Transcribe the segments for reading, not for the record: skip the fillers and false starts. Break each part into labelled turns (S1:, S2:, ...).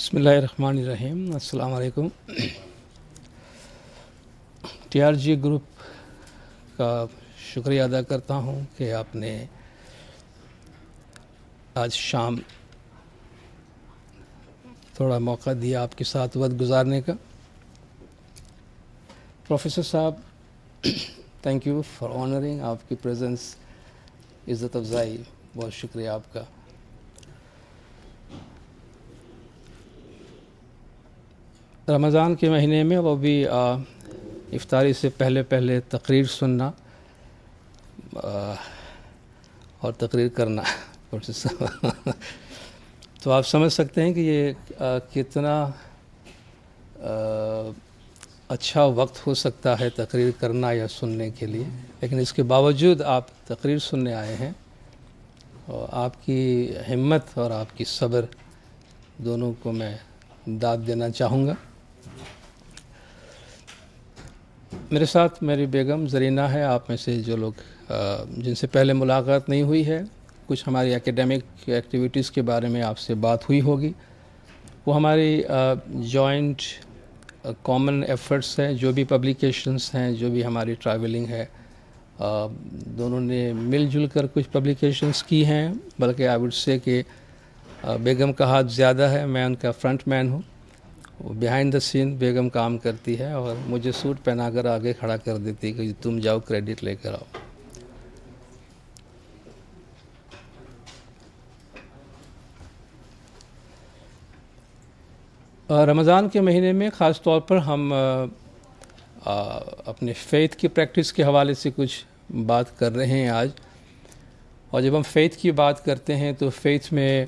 S1: بسم اللہ الرحمن الرحیم. السلام علیکم. ٹی آر جی گروپ کا شکریہ ادا کرتا ہوں کہ آپ نے آج شام تھوڑا موقع دیا آپ کے ساتھ وقت گزارنے کا. پروفیسر صاحب، تھینک یو فار آنرنگ. آپ کی پریزنس، عزت افزائی، بہت شکریہ آپ کا. رمضان کے مہینے میں وہ بھی افطاری سے پہلے تقریر سننا اور تقریر کرنا تو آپ سمجھ سکتے ہیں کہ یہ کتنا اچھا وقت ہو سکتا ہے تقریر کرنا یا سننے کے لیے. لیکن اس کے باوجود آپ تقریر سننے آئے ہیں، اور آپ کی ہمت اور آپ کی صبر دونوں کو میں داد دینا چاہوں گا. میرے ساتھ میری بیگم زرینہ ہے. آپ میں سے جو لوگ جن سے پہلے ملاقات نہیں ہوئی ہے، کچھ ہماری ایکیڈیمک ایکٹیویٹیز کے بارے میں آپ سے بات ہوئی ہوگی. وہ ہماری جوائنٹ کامن ایفرٹس ہیں، جو بھی پبلیکیشنز ہیں، جو بھی ہماری ٹریولنگ ہے، دونوں نے مل جل کر کچھ پبلیکیشنز کی ہیں. بلکہ آئی وڈ سے کہ بیگم کا ہاتھ زیادہ ہے، میں ان کا فرنٹ مین ہوں. بیہائنڈ دا سین بیگم کام کرتی ہے اور مجھے سوٹ پہنا کر آگے کھڑا کر دیتی کہ تم جاؤ کریڈٹ لے کر آؤ. رمضان کے مہینے میں خاص طور پر ہم اپنے فیتھ کی پریکٹس کے حوالے سے کچھ بات کر رہے ہیں آج. اور جب ہم فیتھ کی بات کرتے ہیں تو فیتھ میں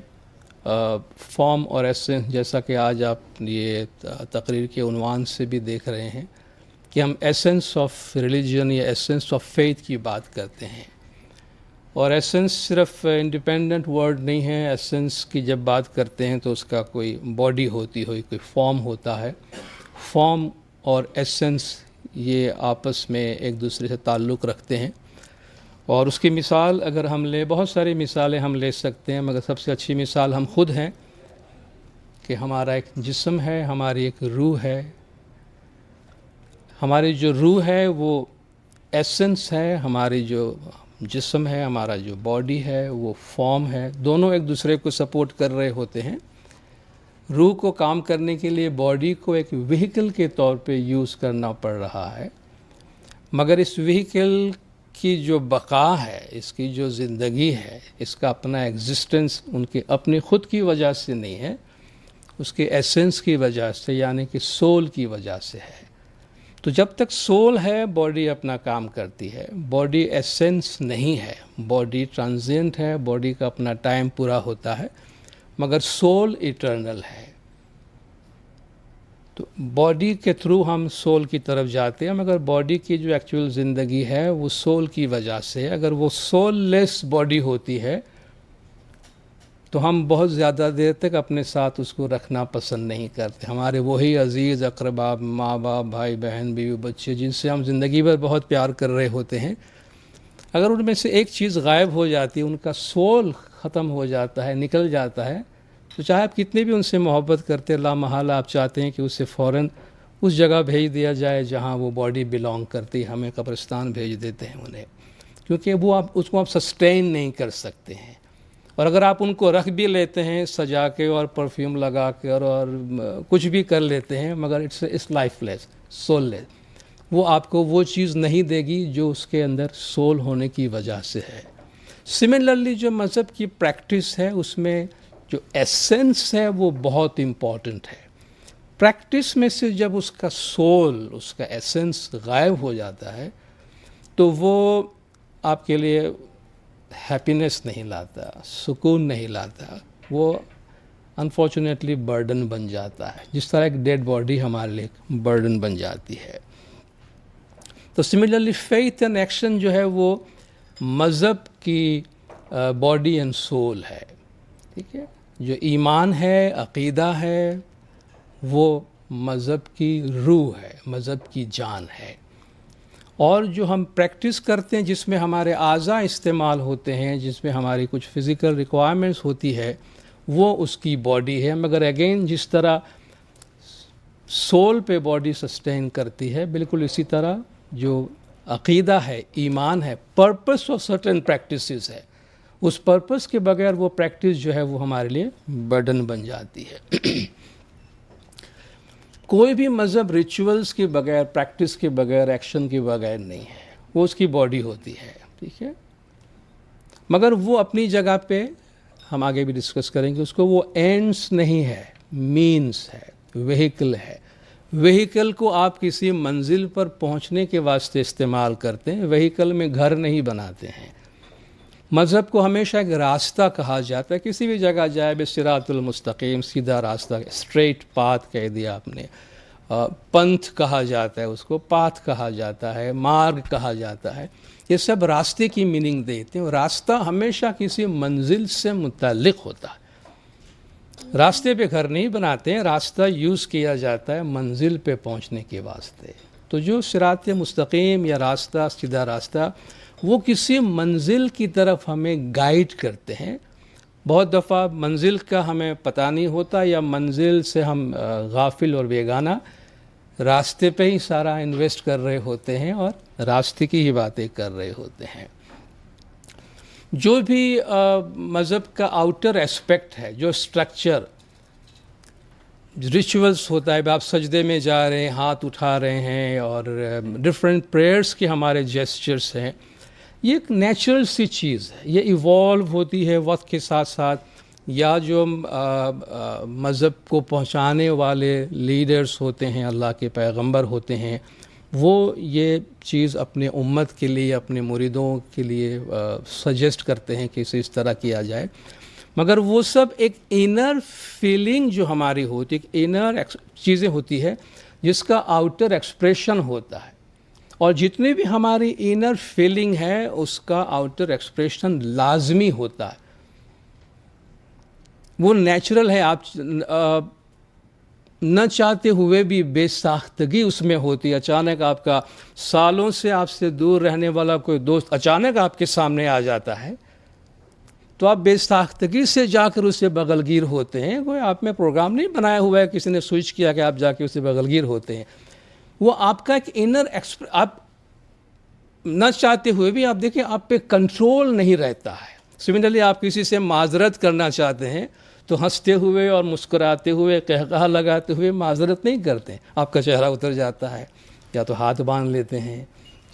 S1: فارم اور ایسنس، جیسا کہ آج آپ یہ تقریر کے عنوان سے بھی دیکھ رہے ہیں کہ ہم ایسنس آف ریلیجن یا ایسنس آف فیتھ کی بات کرتے ہیں. اور ایسنس صرف انڈیپینڈنٹ ورڈ نہیں ہے. ایسنس کی جب بات کرتے ہیں تو اس کا کوئی باڈی ہوتی ہوئی، کوئی فارم ہوتا ہے. فارم اور ایسنس یہ آپس میں ایک دوسرے سے تعلق رکھتے ہیں. اور اس کی مثال اگر ہم لیں، بہت ساری مثالیں ہم لے سکتے ہیں، مگر سب سے اچھی مثال ہم خود ہیں کہ ہمارا ایک جسم ہے، ہماری ایک روح ہے. ہماری جو روح ہے وہ ایسنس ہے، ہماری جو جسم ہے، ہمارا جو باڈی ہے وہ فارم ہے. دونوں ایک دوسرے کو سپورٹ کر رہے ہوتے ہیں. روح کو کام کرنے کے لیے باڈی کو ایک وہیکل کے طور پہ یوز کرنا پڑ رہا ہے، مگر اس وہیکل کی جو بقا ہے، اس کی جو زندگی ہے، اس کا اپنا ایگزسٹنس ان کے اپنی خود کی وجہ سے نہیں ہے، اس کے ایسنس کی وجہ سے، یعنی کہ سول کی وجہ سے ہے. تو جب تک سول ہے باڈی اپنا کام کرتی ہے. باڈی ایسنس نہیں ہے، باڈی ٹرانزینٹ ہے، باڈی کا اپنا ٹائم پورا ہوتا ہے، مگر سول ایٹرنل ہے. تو باڈی کے تھرو ہم سول کی طرف جاتے ہیں، مگر باڈی کی جو ایکچوئل زندگی ہے وہ سول کی وجہ سے. اگر وہ سول لیس باڈی ہوتی ہے تو ہم بہت زیادہ دیر تک اپنے ساتھ اس کو رکھنا پسند نہیں کرتے. ہمارے وہی عزیز اقربا، ماں باپ، بھائی بہن، بیوی بچے، جن سے ہم زندگی بھر بہت پیار کر رہے ہوتے ہیں، اگر ان میں سے ایک چیز غائب ہو جاتی ہے، ان کا سول ختم ہو جاتا ہے، نکل جاتا ہے، تو چاہے آپ کتنے بھی ان سے محبت کرتے، لا محالہ آپ چاہتے ہیں کہ اسے فوراً اس جگہ بھیج دیا جائے جہاں وہ باڈی بلانگ کرتی. ہمیں قبرستان بھیج دیتے ہیں انہیں، کیونکہ وہ اس کو آپ سسٹین نہیں کر سکتے ہیں. اور اگر آپ ان کو رکھ بھی لیتے ہیں سجا کے اور پرفیوم لگا کر اور کچھ بھی کر لیتے ہیں، مگر اٹس لائف لیس، سول لیس. وہ آپ کو وہ چیز نہیں دے گی جو اس کے اندر سول ہونے کی وجہ سے ہے. سملرلی جو مذہب کی پریکٹس ہے، اس میں جو ایسنس ہے وہ بہت امپورٹنٹ ہے. پریکٹس میں سے جب اس کا سول، اس کا ایسنس غائب ہو جاتا ہے تو وہ آپ کے لیے ہیپینس نہیں لاتا، سکون نہیں لاتا. وہ انفارچونیٹلی برڈن بن جاتا ہے، جس طرح ایک ڈیڈ باڈی ہمارے لیے برڈن بن جاتی ہے. تو سملرلی فیتھ اینڈ ایکشن جو ہے وہ مذہب کی باڈی اینڈ سول ہے. ٹھیک ہے، جو ایمان ہے، عقیدہ ہے، وہ مذہب کی روح ہے، مذہب کی جان ہے. اور جو ہم پریکٹس کرتے ہیں، جس میں ہمارے اعضاء استعمال ہوتے ہیں، جس میں ہماری کچھ فزیکل ریکوائرمنٹس ہوتی ہے، وہ اس کی باڈی ہے. مگر اگین جس طرح سول پہ باڈی سسٹین کرتی ہے، بالکل اسی طرح جو عقیدہ ہے، ایمان ہے، پرپس آف سرٹن پریکٹسز ہے، اس پرپس کے بغیر وہ پریکٹس جو ہے وہ ہمارے لیے برڈن بن جاتی ہے. کوئی بھی مذہب ریچولز کے بغیر، پریکٹس کے بغیر، ایکشن کے بغیر نہیں ہے. وہ اس کی باڈی ہوتی ہے، ٹھیک ہے. مگر وہ اپنی جگہ پہ، ہم آگے بھی ڈسکس کریں گے اس کو، وہ اینڈس نہیں ہے، مینس ہے، وہیکل ہے. وہیکل کو آپ کسی منزل پر پہنچنے کے واسطے استعمال کرتے ہیں، وہیکل میں گھر نہیں بناتے ہیں. مذہب کو ہمیشہ ایک راستہ کہا جاتا ہے. کسی بھی جگہ جائے بے صراط المستقیم، سیدھا راستہ، اسٹریٹ پاتھ کہہ دیا آپ نے. پنتھ کہا جاتا ہے اس کو، پاتھ کہا جاتا ہے، مارگ کہا جاتا ہے. یہ سب راستے کی میننگ دیتے ہیں. راستہ ہمیشہ کسی منزل سے متعلق ہوتا ہے. راستے پہ گھر نہیں بناتے ہیں، راستہ یوز کیا جاتا ہے منزل پہ پہنچنے کے واسطے. تو جو صراط مستقیم یا راستہ، سیدھا راستہ، وہ کسی منزل کی طرف ہمیں گائیڈ کرتے ہیں. بہت دفعہ منزل کا ہمیں پتہ نہیں ہوتا، یا منزل سے ہم غافل اور بیگانہ راستے پہ ہی سارا انویسٹ کر رہے ہوتے ہیں اور راستے کی ہی باتیں کر رہے ہوتے ہیں. جو بھی مذہب کا آؤٹر ایسپیکٹ ہے، جو اسٹرکچر ریچولز ہوتا ہے، آپ سجدے میں جا رہے ہیں، ہاتھ اٹھا رہے ہیں، اور ڈفرینٹ پریئرس کے ہمارے جیسچرس ہیں، یہ ایک نیچرل سی چیز ہے. یہ ایوالو ہوتی ہے وقت کے ساتھ ساتھ. یا جو مذہب کو پہنچانے والے لیڈرز ہوتے ہیں، اللہ کے پیغمبر ہوتے ہیں، وہ یہ چیز اپنے امت کے لیے، اپنے مریدوں کے لیے سجیسٹ کرتے ہیں کہ اسے اس طرح کیا جائے. مگر وہ سب ایک انر فیلنگ جو ہماری ہوتی ہے، ایک انر چیزیں ہوتی ہے جس کا آؤٹر ایکسپریشن ہوتا ہے. اور جتنی بھی ہماری انر فیلنگ ہے اس کا آؤٹر ایکسپریشن لازمی ہوتا ہے. وہ نیچرل ہے. آپ نہ چاہتے ہوئے بھی بے ساختگی اس میں ہوتی ہے. اچانک آپ کا سالوں سے آپ سے دور رہنے والا کوئی دوست اچانک آپ کے سامنے آ جاتا ہے، تو آپ بے ساختگی سے جا کر اسے بغل گیر ہوتے ہیں. کوئی آپ میں پروگرام نہیں بنایا ہوا ہے، کسی نے سوئچ کیا کہ آپ جا کے اسے بغل گیر ہوتے ہیں. وہ آپ کا ایک انر آپ نہ چاہتے ہوئے بھی، آپ دیکھیں، آپ پہ کنٹرول نہیں رہتا ہے. سملرلی آپ کسی سے معذرت کرنا چاہتے ہیں تو ہنستے ہوئے اور مسکراتے ہوئے، قہقہہ لگاتے ہوئے معذرت نہیں کرتے. آپ کا چہرہ اتر جاتا ہے، یا تو ہاتھ باندھ لیتے ہیں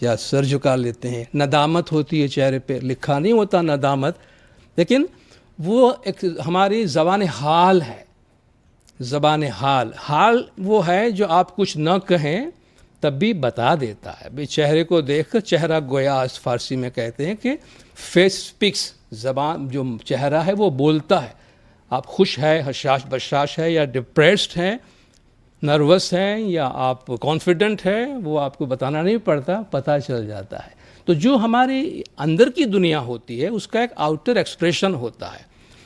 S1: یا سر جھکا لیتے ہیں. ندامت ہوتی ہے چہرے پہ، لکھا نہیں ہوتا ندامت، لیکن وہ ایک ہماری زبان حال ہے. زبان حال وہ ہے جو آپ کچھ نہ کہیں تب بھی بتا دیتا ہے. بھئی چہرے کو دیکھ کر، چہرہ گویا فارسی میں کہتے ہیں کہ فیس سپیکس، زبان جو چہرہ ہے وہ بولتا ہے. آپ خوش ہے، حشاش بشاش ہے، یا ڈپریسڈ ہیں، نروس ہیں، یا آپ کانفیڈنٹ ہے، وہ آپ کو بتانا نہیں پڑتا، پتہ چل جاتا ہے. تو جو ہمارے اندر کی دنیا ہوتی ہے اس کا ایک آؤٹر ایکسپریشن ہوتا ہے.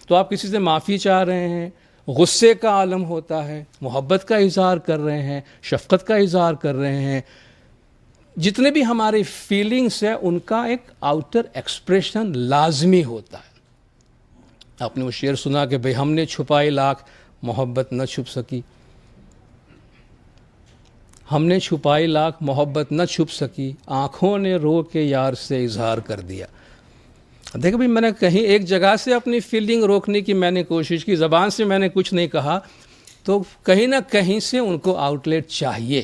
S1: تو آپ کسی سے معافی چاہ رہے ہیں، غصے کا عالم ہوتا ہے، محبت کا اظہار کر رہے ہیں، شفقت کا اظہار کر رہے ہیں، جتنے بھی ہماری فیلنگس ہیں ان کا ایک آؤٹر ایکسپریشن لازمی ہوتا ہے. آپ نے وہ شعر سنا کہ بھئی ہم نے چھپائی لاکھ محبت نہ چھپ سکی. ہم نے چھپائی لاکھ محبت نہ چھپ سکی، آنکھوں نے رو کے یار سے اظہار کر دیا. دیکھو بھئی، میں نے کہیں ایک جگہ سے اپنی فیلنگ روکنے کی میں نے کوشش کی، زبان سے میں نے کچھ نہیں کہا، تو کہیں نہ کہیں سے ان کو آؤٹ لیٹ چاہیے.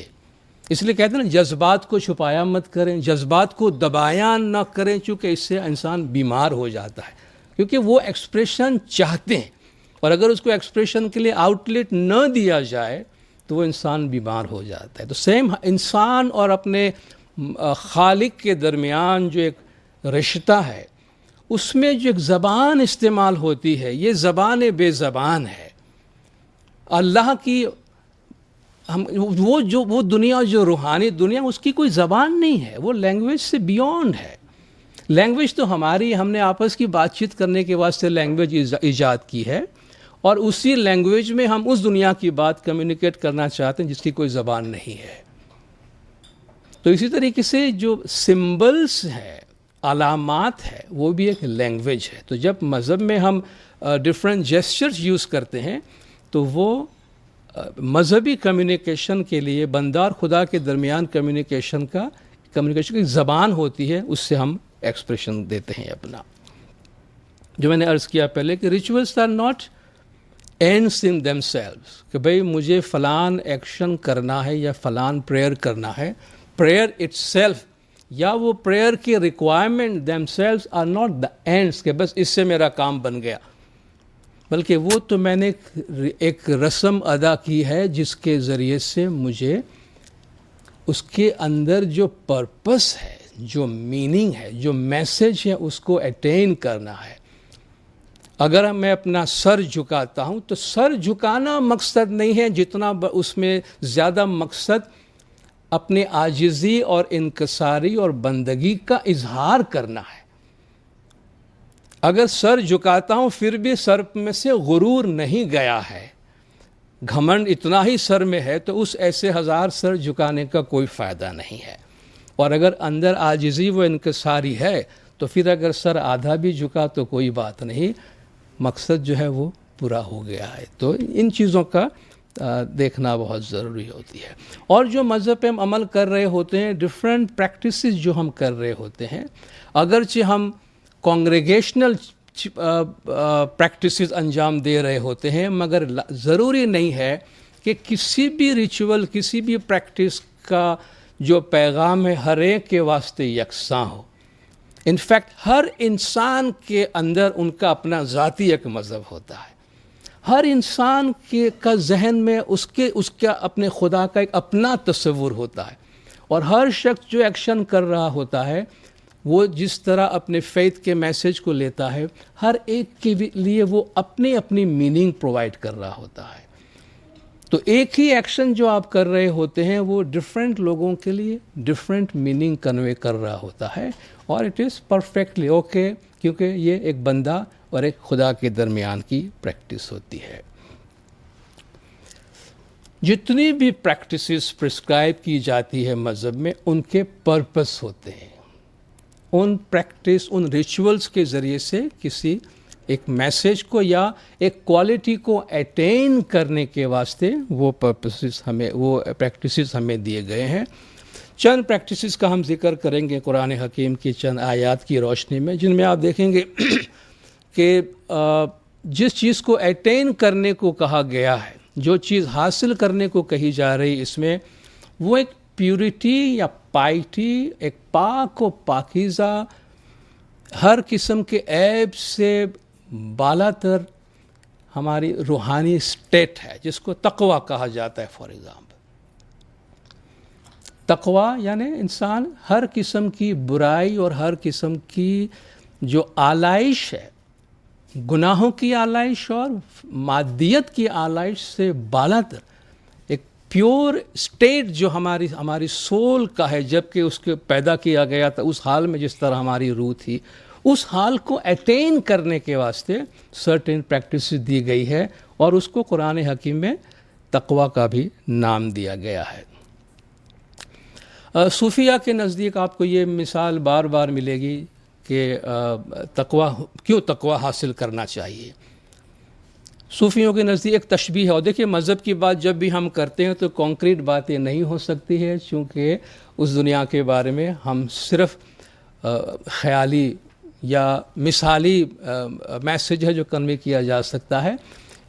S1: اس لیے کہتے ہیں نا، جذبات کو چھپایا مت کریں، جذبات کو دبایا نہ کریں، چونکہ اس سے انسان بیمار ہو جاتا ہے. کیونکہ وہ ایکسپریشن چاہتے ہیں، اور اگر اس کو ایکسپریشن کے لیے آؤٹ لیٹ نہ دیا جائے تو وہ انسان بیمار ہو جاتا ہے. تو سیم انسان اور اپنے خالق کے درمیان جو ایک رشتہ ہے، اس میں جو ایک زبان استعمال ہوتی ہے، یہ زبان بے زبان ہے. اللہ کی وہ دنیا، جو روحانی دنیا، اس کی کوئی زبان نہیں ہے، وہ لینگویج سے بیونڈ ہے. لینگویج تو ہماری، ہم نے آپس کی بات چیت کرنے کے واسطے لینگویج ایجاد کی ہے، اور اسی لینگویج میں ہم اس دنیا کی بات کمیونیکیٹ کرنا چاہتے ہیں جس کی کوئی زبان نہیں ہے. تو اسی طریقے سے جو سمبلز ہے، علامات ہے، وہ بھی ایک لینگویج ہے. تو جب مذہب میں ہم ڈفرینٹ جیسچرز یوز کرتے ہیں تو وہ مذہبی کمیونیکیشن کے لیے بندہ اور خدا کے درمیان کمیونیکیشن کی زبان ہوتی ہے، اس سے ہم ایکسپریشن دیتے ہیں اپنا. جو میں نے عرض کیا پہلے کہ rituals are not ends in themselves, کہ بھئی مجھے فلان ایکشن کرنا ہے یا فلان پریئر کرنا ہے. پریئر اٹ سیلف یا وہ پریئر کی requirement themselves are not the ends, کہ بس اس سے میرا کام بن گیا، بلکہ وہ تو میں نے ایک رسم ادا کی ہے جس کے ذریعے سے مجھے اس کے اندر جو پرپس ہے، جو میننگ ہے، جو میسج ہے، اس کو اٹین کرنا ہے. اگر میں اپنا سر جھکاتا ہوں تو سر جھکانا مقصد نہیں ہے، جتنا اس میں زیادہ مقصد اپنے عاجزی اور انکساری اور بندگی کا اظہار کرنا ہے. اگر سر جھکاتا ہوں پھر بھی سر میں سے غرور نہیں گیا ہے، گھمنڈ اتنا ہی سر میں ہے، تو اس ایسے 1000 سر جھکانے کا کوئی فائدہ نہیں ہے. اور اگر اندر عاجزی و انکساری ہے تو پھر اگر سر آدھا بھی جھکا تو کوئی بات نہیں، مقصد جو ہے وہ پورا ہو گیا ہے. تو ان چیزوں کا دیکھنا بہت ضروری ہوتی ہے. اور جو مذہب پہ ہم عمل کر رہے ہوتے ہیں، ڈفرینٹ پریکٹسز جو ہم کر رہے ہوتے ہیں، اگرچہ ہم کانگریگیشنل پریکٹسز انجام دے رہے ہوتے ہیں، مگر ضروری نہیں ہے کہ کسی بھی ریچول، کسی بھی پریکٹس کا جو پیغام ہے ہر ایک کے واسطے یکساں ہو. انفیکٹ ہر انسان کے اندر ان کا اپنا ذاتی ایک مذہب ہوتا ہے. ہر انسان کا ذہن میں اس کا اپنے خدا کا ایک اپنا تصور ہوتا ہے. اور ہر شخص جو ایکشن کر رہا ہوتا ہے وہ جس طرح اپنے فیتھ کے میسج کو لیتا ہے، ہر ایک کے لیے وہ اپنی میننگ پرووائڈ کر رہا ہوتا ہے. تو ایک ہی ایکشن جو آپ کر رہے ہوتے ہیں وہ ڈفرینٹ لوگوں کے لیے ڈفرینٹ میننگ کنوے کر رہا ہوتا ہے، اور اٹ از پرفیکٹلی اوکے، کیونکہ یہ ایک بندہ اور ایک خدا کے درمیان کی پریکٹس ہوتی ہے. جتنی بھی پریکٹسز پرسکرائب کی جاتی ہے مذہب میں، ان کے پرپس ہوتے ہیں. ان پریکٹس، ان ریچولز کے ذریعے سے کسی ایک میسج کو یا ایک کوالٹی کو اٹین کرنے کے واسطے وہ پریکٹسز ہمیں دیے گئے ہیں. چند پریکٹسز کا ہم ذکر کریں گے قرآن حکیم کی چند آیات کی روشنی میں، جن میں آپ دیکھیں گے کہ جس چیز کو اٹین کرنے کو کہا گیا ہے، جو چیز حاصل کرنے کو کہی جا رہی، اس میں وہ ایک پیورٹی یا پائٹی، ایک پاک و پاکیزہ، ہر قسم کے عیب سے بالا تر ہماری روحانی سٹیٹ ہے، جس کو تقوی کہا جاتا ہے. فار ایگزامپل تقوی یعنی انسان ہر قسم کی برائی اور ہر قسم کی جو آلائش ہے، گناہوں کی آلائش اور مادیت کی آلائش سے بالا تر ایک پیور سٹیٹ جو ہماری سول کا ہے، جبکہ اس کو پیدا کیا گیا تھا اس حال میں جس طرح ہماری روح تھی، اس حال کو اٹین کرنے کے واسطے سرٹن پریکٹسز دی گئی ہے، اور اس کو قرآن حکیم میں تقوی کا بھی نام دیا گیا ہے. صوفیہ کے نزدیک آپ کو یہ مثال بار بار ملے گی کہ کیوں تقوی حاصل کرنا چاہیے. صوفیوں کے نزدیک ایک تشبیہ ہے. اور دیکھیے مذہب کی بات جب بھی ہم کرتے ہیں تو کانکریٹ باتیں نہیں ہو سکتی ہے، چونکہ اس دنیا کے بارے میں ہم صرف خیالی یا مثالی میسج ہے جو کنوے کیا جا سکتا ہے.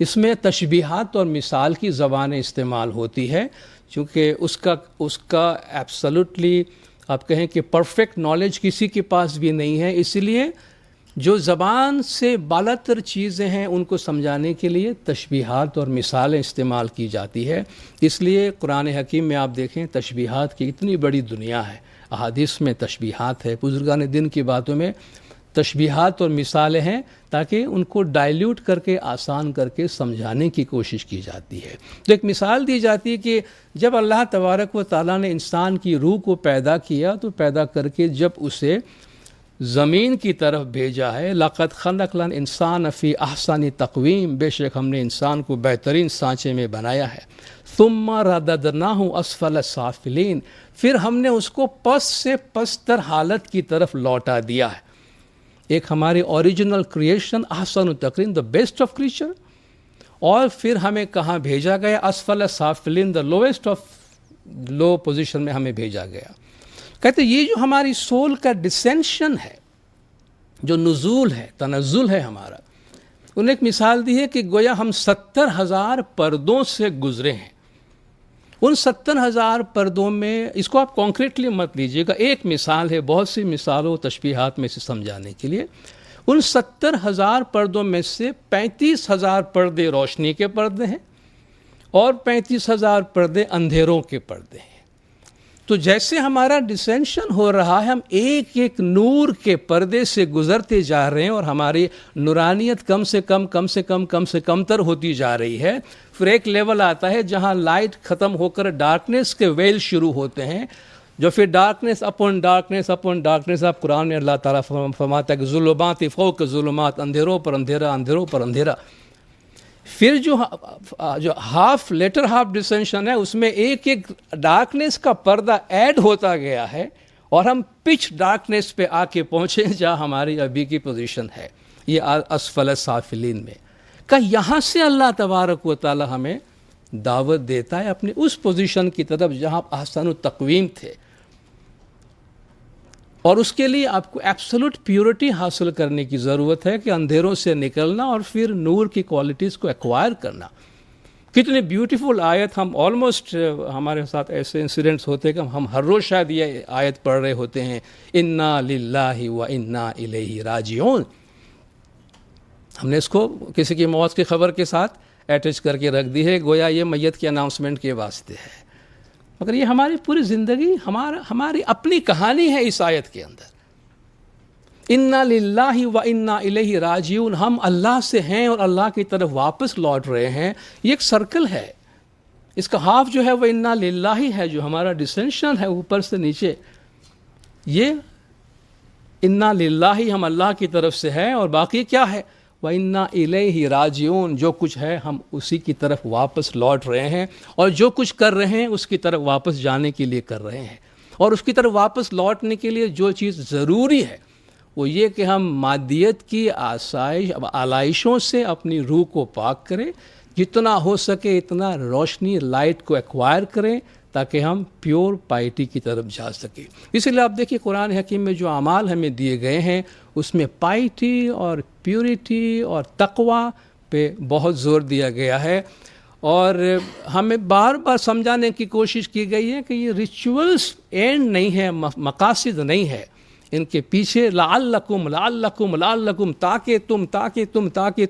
S1: اس میں تشبیہات اور مثال کی زبانیں استعمال ہوتی ہے، چونکہ اس کا ایبسولوٹلی آپ کہیں کہ پرفیکٹ نالج کسی کے پاس بھی نہیں ہے. اس لیے جو زبان سے بالا تر چیزیں ہیں ان کو سمجھانے کے لیے تشبیہات اور مثالیں استعمال کی جاتی ہے. اس لیے قرآن حکیم میں آپ دیکھیں تشبیہات کی اتنی بڑی دنیا ہے. احادیث میں تشبیہات ہے، بزرگان دین کی باتوں میں تشبیہات اور مثالیں ہیں، تاکہ ان کو ڈائلیوٹ کر کے آسان کر کے سمجھانے کی کوشش کی جاتی ہے. تو ایک مثال دی جاتی ہے کہ جب اللہ تبارک و تعالیٰ نے انسان کی روح کو پیدا کیا تو پیدا کر کے جب اسے زمین کی طرف بھیجا ہے، لَقَدْ خَلَقْنَا الْإِنسَانَ فِي أَحْسَنِ تَقْوِيمٍ، بے شک ہم نے انسان کو بہترین سانچے میں بنایا ہے. ثُمَّ رَدَدْنَاهُ أَسْفَلَ سَافِلِينَ، پھر ہم نے اس کو پس سے پستر حالت کی طرف لوٹا دیا ہے. ایک ہماری اوریجنل کریشن احسن تقویم، دا بیسٹ آف کریچر، اور پھر ہمیں کہاں بھیجا گیا؟ اسفل سافلین، the lowest of low position میں ہمیں بھیجا گیا. کہتے یہ جو ہماری سول کا ڈسینشن ہے، جو نزول ہے، تنزل ہے ہمارا، انہوں نے ایک مثال دی ہے کہ گویا ہم 70,000 پردوں سے گزرے ہیں. ان 70,000 پردوں میں، اس کو آپ کانکریٹلی مت لیجئے گا، ایک مثال ہے، بہت سی مثالوں تشبیہات میں سے سمجھانے کے لیے. ان 70,000 پردوں میں سے 35,000 پردے روشنی کے پردے ہیں اور 35,000 پردے اندھیروں کے پردے ہیں. تو جیسے ہمارا ڈسینشن ہو رہا ہے، ہم ایک ایک نور کے پردے سے گزرتے جا رہے ہیں اور ہماری نورانیت کم سے کم تر ہوتی جا رہی ہے. پھر ایک لیول آتا ہے جہاں لائٹ ختم ہو کر ڈارکنیس کے ویل شروع ہوتے ہیں، جو پھر ڈارکنیس اپون ڈارکنیس، آپ قرآن میں اللہ تعالیٰ فرماتا ہے کہ ظلمات فوق ظلمات، اندھیروں پر اندھیرا، اندھیروں پر اندھیرا. پھر جو لیٹر ہاف ڈسینشن ہے، اس میں ایک ایک ڈارکنیس کا پردہ ایڈ ہوتا گیا ہے اور ہم پچ ڈارکنیس پہ آ کے پہنچے جہاں ہماری ابھی کی پوزیشن ہے، یہ اسفل سافلین میں. کہ یہاں سے اللہ تبارک و تعالی ہمیں دعوت دیتا ہے اپنی اس پوزیشن کی طرف جہاں آپ احسن التقویم تھے، اور اس کے لیے آپ کو ایبسولوٹ پیورٹی حاصل کرنے کی ضرورت ہے کہ اندھیروں سے نکلنا اور پھر نور کی کوالٹیز کو ایکوائر کرنا. کتنی بیوٹیفل آیت، ہم آلموسٹ ہمارے ساتھ ایسے انسیڈنٹس ہوتے ہیں کہ ہم ہر روز شاید یہ آیت پڑھ رہے ہوتے ہیں، انا للہ و انا الیہ راجعون. ہم نے اس کو کسی کی موت کی خبر کے ساتھ اٹیچ کر کے رکھ دی ہے، گویا یہ میت کے اناؤنسمنٹ کے واسطے ہے، مگر یہ ہماری پوری زندگی، ہماری اپنی کہانی ہے اس آیت کے اندر. انا للہ و انا الیہ راجعون، ہم اللہ سے ہیں اور اللہ کی طرف واپس لوٹ رہے ہیں. یہ ایک سرکل ہے، اس کا ہاف جو ہے وہ انا للہ ہے، جو ہمارا ڈسینشن ہے اوپر سے نیچے، یہ انا للہ ہم اللہ کی طرف سے ہے، اور باقی کیا ہے؟ وَإِنَّا إِلَيْهِ راجعون، جو کچھ ہے ہم اسی کی طرف واپس لوٹ رہے ہیں، اور جو کچھ کر رہے ہیں اس کی طرف واپس جانے کے لیے کر رہے ہیں. اور اس کی طرف واپس لوٹنے کے لیے جو چیز ضروری ہے وہ یہ کہ ہم مادیت کی آلائشوں سے اپنی روح کو پاک کریں، جتنا ہو سکے اتنا روشنی، لائٹ کو ایکوائر کریں تاکہ ہم پیور پائٹی کی طرف جا سکیں. اسی لیے آپ دیکھیں قرآن حکیم میں جو اعمال ہمیں دیے گئے ہیں اس میں پائٹی اور پیورٹی اور تقوی پہ بہت زور دیا گیا ہے، اور ہمیں بار بار سمجھانے کی کوشش کی گئی ہے کہ یہ ریچولز اینڈ نہیں ہے، مقاصد نہیں ہے، ان کے پیچھے لعلکم تاکہ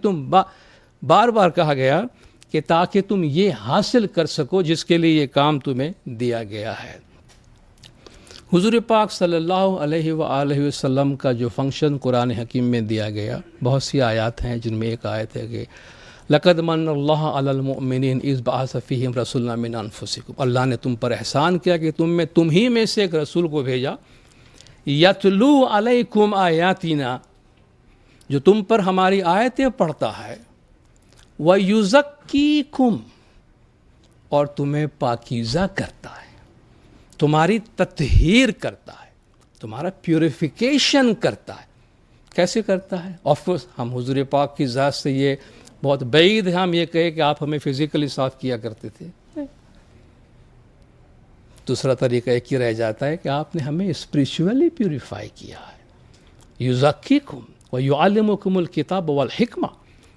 S1: تم بار بار کہا گیا کہ تاکہ تم یہ حاصل کر سکو جس کے لیے یہ کام تمہیں دیا گیا ہے. حضور پاک صلی اللہ علیہ وآلہ وسلم کا جو فنکشن قرآن حکیم میں دیا گیا، بہت سی آیات ہیں جن میں ایک آیت ہے کہ لَقَدْ مَنَّ اللَّهُ عَلَى الْمُؤْمِنِينَ إِذْ بَعَثَ فِيهِمْ رَسُولًا مِّنْ أَنفُسِكُمْ، اللہ نے تم پر احسان کیا کہ تم ہی میں سے ایک رسول کو بھیجا، یتلو علیکم آیاتنا، جو تم پر ہماری آیتیں پڑھتا ہے، وَيُزَكِّيكُمْ، اور تمہیں پاکیزہ کرتا ہے، تمہاری تطہیر کرتا ہے، تمہارا پیوریفیکیشن کرتا ہے. کیسے کرتا ہے؟ آف کورس ہم حضور پاک کی ذات سے یہ بہت بعید ہے ہم یہ کہیں کہ آپ ہمیں فزیکلی صاف کیا کرتے تھے. دوسرا طریقہ ایک ہی رہ جاتا ہے کہ آپ نے ہمیں اسپریچولی پیوریفائی کیا ہے. یزکیکم ویعلمکم الکتاب والحکمہ،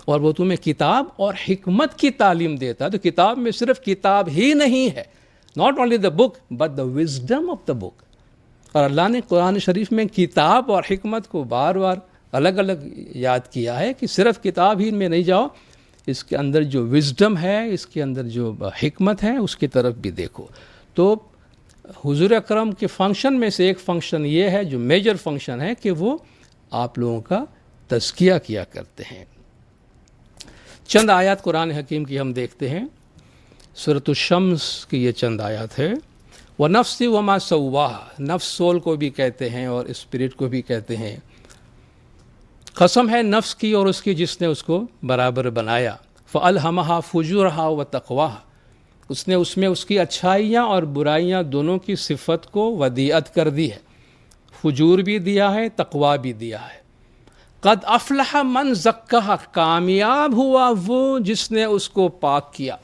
S1: اور وہ تمہیں کتاب اور حکمت کی تعلیم دیتا ہے. تو کتاب میں صرف کتاب ہی نہیں ہے، not only the book but the wisdom of the book. اور اللہ نے قرآن شریف میں کتاب اور حکمت کو بار بار الگ الگ یاد کیا ہے کہ صرف کتاب ہی میں نہیں جاؤ، اس کے اندر جو وزڈم ہے، اس کے اندر جو حکمت ہے، اس کی طرف بھی دیکھو. تو حضور اکرم کے فنکشن میں سے ایک فنکشن یہ ہے جو میجر فنکشن ہے کہ وہ آپ لوگوں کا تزکیہ کیا کرتے ہیں. چند آیات قرآن حکیم کی ہم دیکھتے ہیں. سورۃ الشمس کی یہ چند آیات ہے. وَنَفْسِ وَمَا سَوَّاهَا، نفس سول کو بھی کہتے ہیں اور اسپرٹ کو بھی کہتے ہیں. قسم ہے نفس کی اور اس کی جس نے اس کو برابر بنایا. فَأَلْهَمَهَا فُجُورَهَا وَتَقْوَاهَا، اس نے اس میں اس کی اچھائیاں اور برائیاں دونوں کی صفت کو ودیعت کر دی ہے. فجور بھی دیا ہے، تقوی بھی دیا ہے. قد افلح من زکاہا، کامیاب ہوا وہ جس نے اس کو پاک کیا،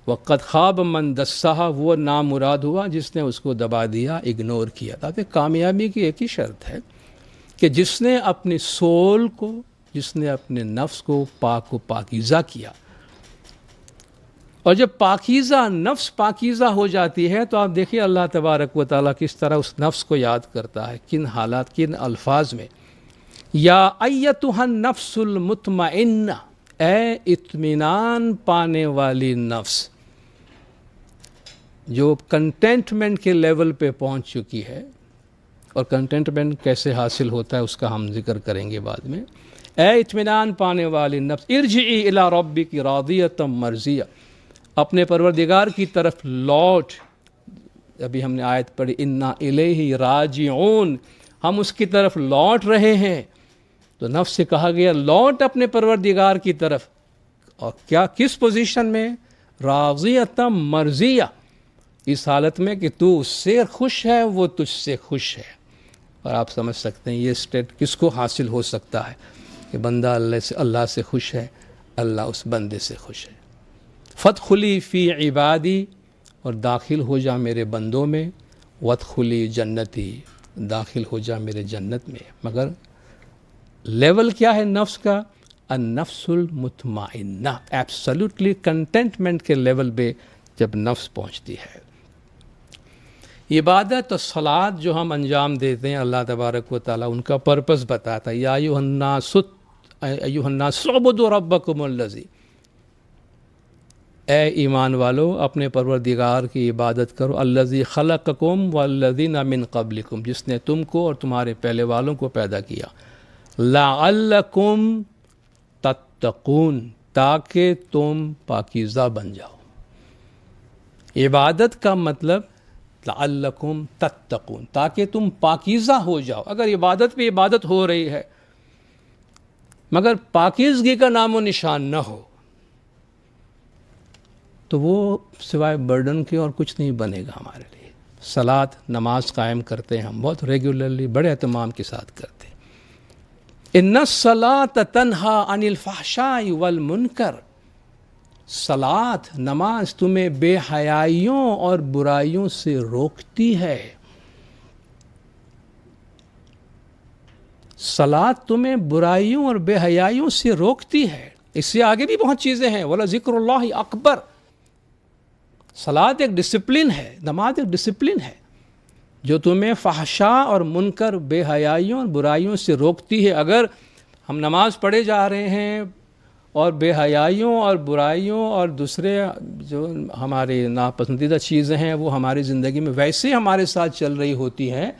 S1: وقد خواب من دسہا، وہ نامراد ہوا جس نے اس کو دبا دیا، اگنور کیا۔ تاکہ کامیابی کی ایک ہی شرط ہے کہ جس نے اپنی سول کو، جس نے اپنے نفس کو پاک و پاکیزہ کیا، اور جب پاکیزہ نفس پاکیزہ ہو جاتی ہے تو آپ دیکھیے اللہ تبارک و تعالیٰ کس طرح اس نفس کو یاد کرتا ہے، کن حالات، کن الفاظ میں، یا ایتھا النفس المطمئنہ، اے اطمینان پانے والی نفس جو کنٹینٹمنٹ کے لیول پہ پہنچ چکی ہے، اور کنٹینٹمنٹ کیسے حاصل ہوتا ہے اس کا ہم ذکر کریں گے بعد میں۔ اے اطمینان پانے والی نفس، ارجعی الی ربک راضیۃ مرضیہ، اپنے پروردگار کی طرف لوٹ۔ ابھی ہم نے آیت پڑھی انا الیہ راجعون، ہم اس کی طرف لوٹ رہے ہیں۔ تو نفس سے کہا گیا لوٹ اپنے پروردگار کی طرف، اور کیا، کس پوزیشن میں؟ راضیۃ مرضیہ، اس حالت میں کہ تو اس سے خوش ہے، وہ تجھ سے خوش ہے۔ اور آپ سمجھ سکتے ہیں یہ اسٹیٹ کس کو حاصل ہو سکتا ہے کہ بندہ اللہ سے خوش ہے، اللہ اس بندے سے خوش ہے۔ فادخلی فی عبادی، اور داخل ہو جا میرے بندوں میں، وادخلی جنتی، داخل ہو جا میرے جنت میں۔ مگر لیول کیا ہے نفس کا؟ النفس المطمئنہ، ایبسلیوٹلی کنٹینٹمنٹ کے لیول پہ جب نفس پہنچتی ہے۔ عبادت اور صلاۃ جو ہم انجام دیتے ہیں اللہ تبارک و تعالیٰ ان کا پرپس بتاتا ہے۔ یا ایھا الناس اعبدوا ربکم الذی، اے ایمان والو اپنے پروردگار کی عبادت کرو، الذی خلقکم والذین من قبلکم، جس نے تم کو اور تمہارے پہلے والوں کو پیدا کیا، لعلکم تتقون، تاکہ تم پاکیزہ بن جاؤ۔ عبادت کا مطلب لعلکم تتقون، تاکہ تم پاکیزہ ہو جاؤ۔ اگر عبادت پہ عبادت ہو رہی ہے مگر پاکیزگی کا نام و نشان نہ ہو تو وہ سوائے برڈن کے اور کچھ نہیں بنے گا ہمارے لیے۔ صلاۃ، نماز قائم کرتے ہیں ہم بہت ریگولرلی، بڑے اہتمام کے ساتھ کرتے ہیں۔ ان الصلاۃ تنہی عن الفحشاء والمنکر، صلاۃ، نماز تمہیں بے حیائیوں اور برائیوں سے روکتی ہے۔ صلاۃ تمہیں برائیوں اور بے حیائیوں سے روکتی ہے۔ اس سے آگے بھی بہت چیزیں ہیں، وَلَا ذِكْرُ اللَّهِ اکبر۔ صلاۃ ایک ڈسپلن ہے، نماز ایک ڈسپلن ہے جو تمہیں فحشاء اور منکر، بے حیائیوں اور برائیوں سے روکتی ہے۔ اگر ہم نماز پڑھے جا رہے ہیں اور بے حیائیوں اور برائیوں اور دوسرے جو ہماری ناپسندیدہ چیزیں ہیں وہ ہماری زندگی میں ویسے ہمارے ساتھ چل رہی ہوتی ہیں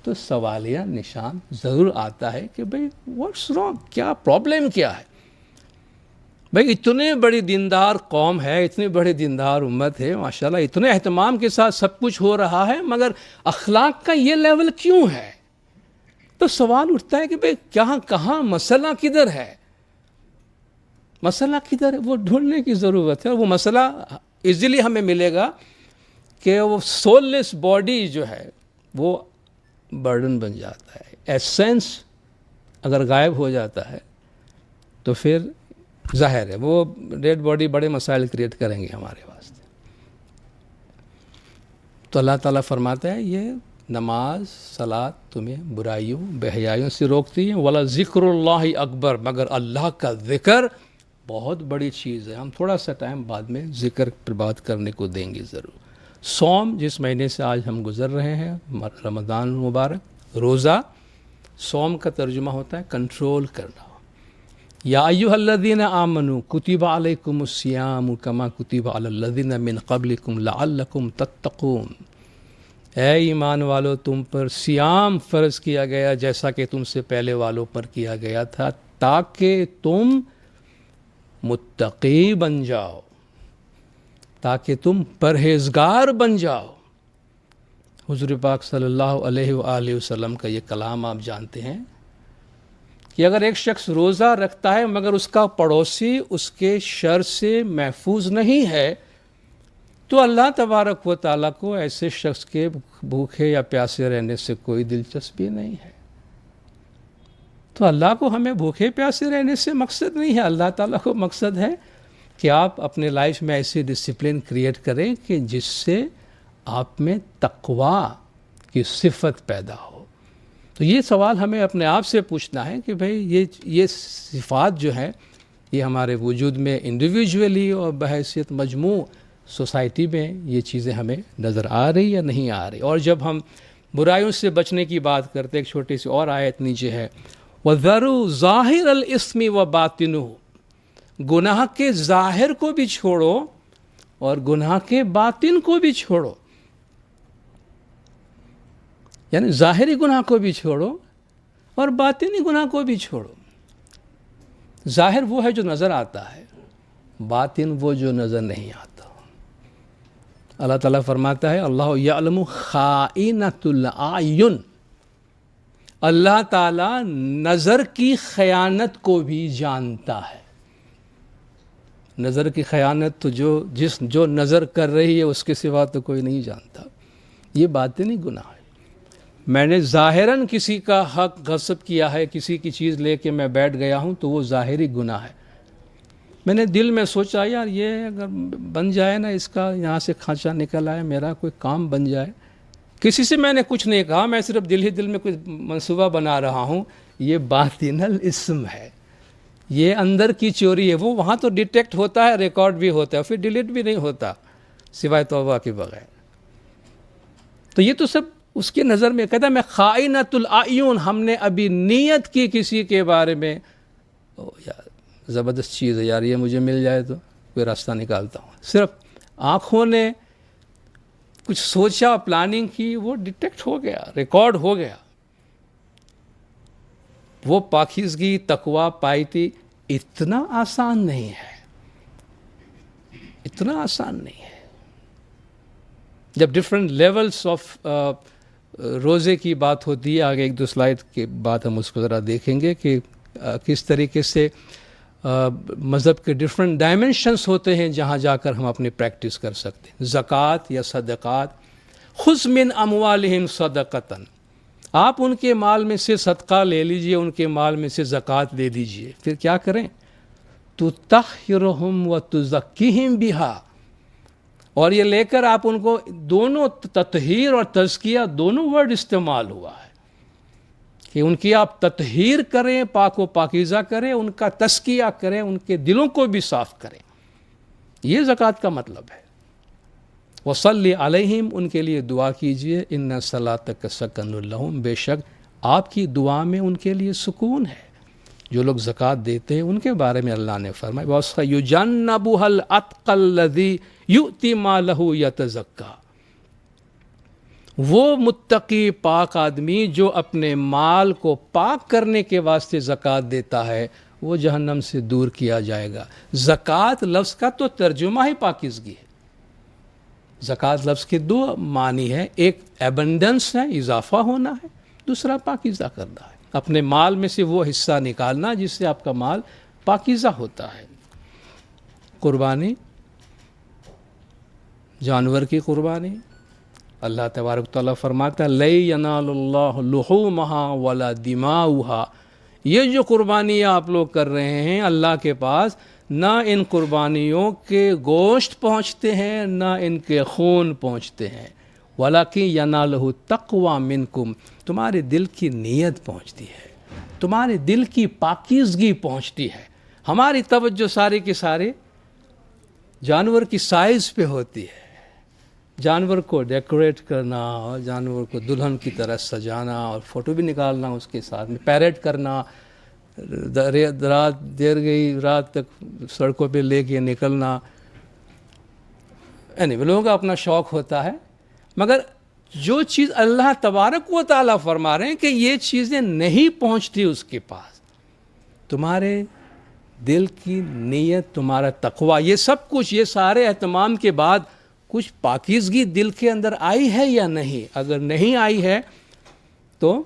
S1: تو سوالیہ نشان ضرور آتا ہے کہ بھئی واٹس رانگ، کیا پرابلم کیا ہے؟ بھئی اتنے بڑی دیندار قوم ہے، اتنی بڑی دیندار امت ہے، ماشاءاللہ اتنے اہتمام کے ساتھ سب کچھ ہو رہا ہے، مگر اخلاق کا یہ لیول کیوں ہے؟ تو سوال اٹھتا ہے کہ بھئی کہاں مسئلہ کدھر ہے؟ مسئلہ کدھر ہے؟ وہ ڈھونڈنے کی ضرورت ہے۔ اور وہ مسئلہ ایزیلی ہمیں ملے گا کہ وہ سول لیس باڈی جو ہے وہ برڈن بن جاتا ہے۔ ایسنس اگر غائب ہو جاتا ہے تو پھر ظاہر ہے وہ ڈیڈ باڈی بڑے مسائل کریٹ کریں گے ہمارے واسطے۔ تو اللہ تعالیٰ فرماتا ہے یہ نماز، صلاۃ تمہیں برائیوں، بے حیائیوں سے روکتی ہے۔ وَلَا ذِكْرُ اللَّهِ اکبر، مگر اللہ کا ذکر بہت بڑی چیز ہے۔ ہم تھوڑا سا ٹائم بعد میں ذکر پر بات کرنے کو دیں گے ضرور۔ صوم، جس مہینے سے آج ہم گزر رہے ہیں، رمضان المبارک، روزہ، صوم کا ترجمہ ہوتا ہے کنٹرول کرنا۔ یا ایھا الذین آمنوا کتب علیکم الصیام کما کتب علی الذین من قبلکم لعلکم تتقون، اے ایمان والو تم پر سیام فرض کیا گیا جیسا کہ تم سے پہلے والوں پر کیا گیا تھا تاکہ تم متقی بن جاؤ، تاکہ تم پرہیزگار بن جاؤ۔ حضور پاک صلی اللہ علیہ وآلہ وسلم کا یہ کلام آپ جانتے ہیں کہ اگر ایک شخص روزہ رکھتا ہے مگر اس کا پڑوسی اس کے شر سے محفوظ نہیں ہے تو اللہ تبارک و تعالیٰ کو ایسے شخص کے بھوکے یا پیاسے رہنے سے کوئی دلچسپی نہیں ہے۔ تو اللہ کو ہمیں بھوکے پیاسے رہنے سے مقصد نہیں ہے، اللہ تعالیٰ کو مقصد ہے کہ آپ اپنے لائف میں ایسی ڈسپلن کریٹ کریں کہ جس سے آپ میں تقوی کی صفت پیدا ہو۔ تو یہ سوال ہمیں اپنے آپ سے پوچھنا ہے کہ بھئی یہ صفات جو ہیں یہ ہمارے وجود میں انڈیویجولی اور بحیثیت مجموع سوسائٹی میں یہ چیزیں ہمیں نظر آ رہی یا نہیں آ رہی۔ اور جب ہم برائیوں سے بچنے کی بات کرتے، ایک چھوٹی سی اور آیت نیچے ہے، وَذَرُوا ظَاهِرَ الْإِثْمِ وَبَاطِنُهُ، گناہ کے ظاہر کو بھی چھوڑو اور گناہ کے باطن کو بھی چھوڑو، یعنی ظاہری گناہ کو بھی چھوڑو اور باطنی گناہ کو بھی چھوڑو۔ ظاہر وہ ہے جو نظر آتا ہے، باطن وہ جو نظر نہیں آتا۔ اللہ تعالیٰ فرماتا ہے اللہ یعلم خائنۃ الاعین، اللہ تعالیٰ نظر کی خیانت کو بھی جانتا ہے۔ نظر کی خیانت تو جو نظر کر رہی ہے اس کے سوا تو کوئی نہیں جانتا۔ یہ باطنی گناہ ہے۔ میں نے ظاہراً کسی کا حق غصب کیا ہے، کسی کی چیز لے کے میں بیٹھ گیا ہوں تو وہ ظاہری گناہ ہے۔ میں نے دل میں سوچا یار یہ اگر بن جائے نا، اس کا یہاں سے کھانچا نکل آئے، میرا کوئی کام بن جائے، کسی سے میں نے کچھ نہیں کہا، میں صرف دل میں کوئی منصوبہ بنا رہا ہوں، یہ باطن الاسم ہے، یہ اندر کی چوری ہے۔ وہ وہاں تو ڈیٹیکٹ ہوتا ہے، ریکارڈ بھی ہوتا ہے، پھر ڈیلیٹ بھی نہیں ہوتا سوائے توبہ کے بغیر۔ تو یہ تو سب اس کے نظر میں کہتا ہے میں خائنۃ الاعین، ہم نے ابھی نیت کی کسی کے بارے میں، یار زبردست چیز ہے یار، یہ مجھے مل جائے تو کوئی راستہ نکالتا ہوں، صرف آنکھوں نے کچھ سوچا، پلاننگ کی، وہ ڈیٹیکٹ ہو گیا، ریکارڈ ہو گیا۔ وہ پاکیزگی تقوی پائیتی اتنا آسان نہیں ہے، اتنا آسان نہیں ہے۔ جب ڈفرینٹ لیولز آف روزے کی بات ہوتی ہے، آگے ایک دو سلائیڈ کے بعد ہم اس کو ذرا دیکھیں گے کہ کس طریقے سے مذہب کے ڈفرینٹ ڈائمنشنز ہوتے ہیں جہاں جا کر ہم اپنی پریکٹس کر سکتے ہیں۔ زکوٰۃ یا صدقات، خذ من اموالہم صدقۃ، آپ ان کے مال میں سے صدقہ لے لیجئے، ان کے مال میں سے زکوٰۃ لے لیجئے، پھر کیا کریں؟ تطہرہم وتزکیہم بہا، اور یہ لے کر آپ ان کو، دونوں تطہیر اور تزکیہ دونوں ورڈ استعمال ہوا ہے کہ ان کی آپ تطہیر کریں، پاک و پاکیزہ کریں، ان کا تزکیہ کریں، ان کے دلوں کو بھی صاف کریں۔ یہ زکوٰۃ کا مطلب ہے۔ وصلی علیہم، ان کے لیے دعا کیجئے، ان صلاتک سکن لہم، بے شک آپ کی دعا میں ان کے لیے سکون ہے۔ جو لوگ زکوٰۃ دیتے ہیں ان کے بارے میں اللہ نے فرمایا وَسَيُجَنَّبُهَا الْأَتْقَى الَّذِي يُؤْتِي مَالَهُ يَتَزَكَّىٰ، وہ متقی پاک آدمی جو اپنے مال کو پاک کرنے کے واسطے زکوٰۃ دیتا ہے، وہ جہنم سے دور کیا جائے گا۔ زکوٰۃ لفظ کا تو ترجمہ ہی پاکیزگی ہے۔ زکوٰۃ لفظ کے دو معنی ہے، ایک ایبنڈنس ہے، اضافہ ہونا ہے، دوسرا پاکیزہ کرنا ہے، اپنے مال میں سے وہ حصہ نکالنا جس سے آپ کا مال پاکیزہ ہوتا ہے۔ قربانی، جانور کی قربانی، اللہ تبارک تعالیٰ فرماتا ہے لَن يَنَالَ اللَّهُ لُحُومَهَا وَلَا دِمَاؤُهَا، یہ جو قربانیاں آپ لوگ کر رہے ہیں اللہ کے پاس، نہ ان قربانیوں کے گوشت پہنچتے ہیں، نہ ان کے خون پہنچتے ہیں، وَلَكِنْ يَنَالُهُ التَّقْوَىٰ مِنْكُمْ، تمہارے دل کی نیت پہنچتی ہے، تمہارے دل کی پاکیزگی پہنچتی ہے۔ ہماری توجہ ساری کی ساری جانور کی سائز پہ ہوتی ہے، جانور کو ڈیکوریٹ کرنا اور جانور کو دلہن کی طرح سجانا اور فوٹو بھی نکالنا اس کے ساتھ میں، پیریڈ کرنا، رات دیر گئی رات تک سڑکوں پہ لے کے نکلنا، یعنی لوگوں کا اپنا شوق ہوتا ہے۔ مگر جو چیز اللہ تبارک و تعالیٰ فرما رہے ہیں کہ یہ چیزیں نہیں پہنچتی اس کے پاس، تمہارے دل کی نیت، تمہارا تقویٰ، یہ سب کچھ، یہ سارے اہتمام کے بعد کچھ پاکیزگی دل کے اندر آئی ہے یا نہیں؟ اگر نہیں آئی ہے تو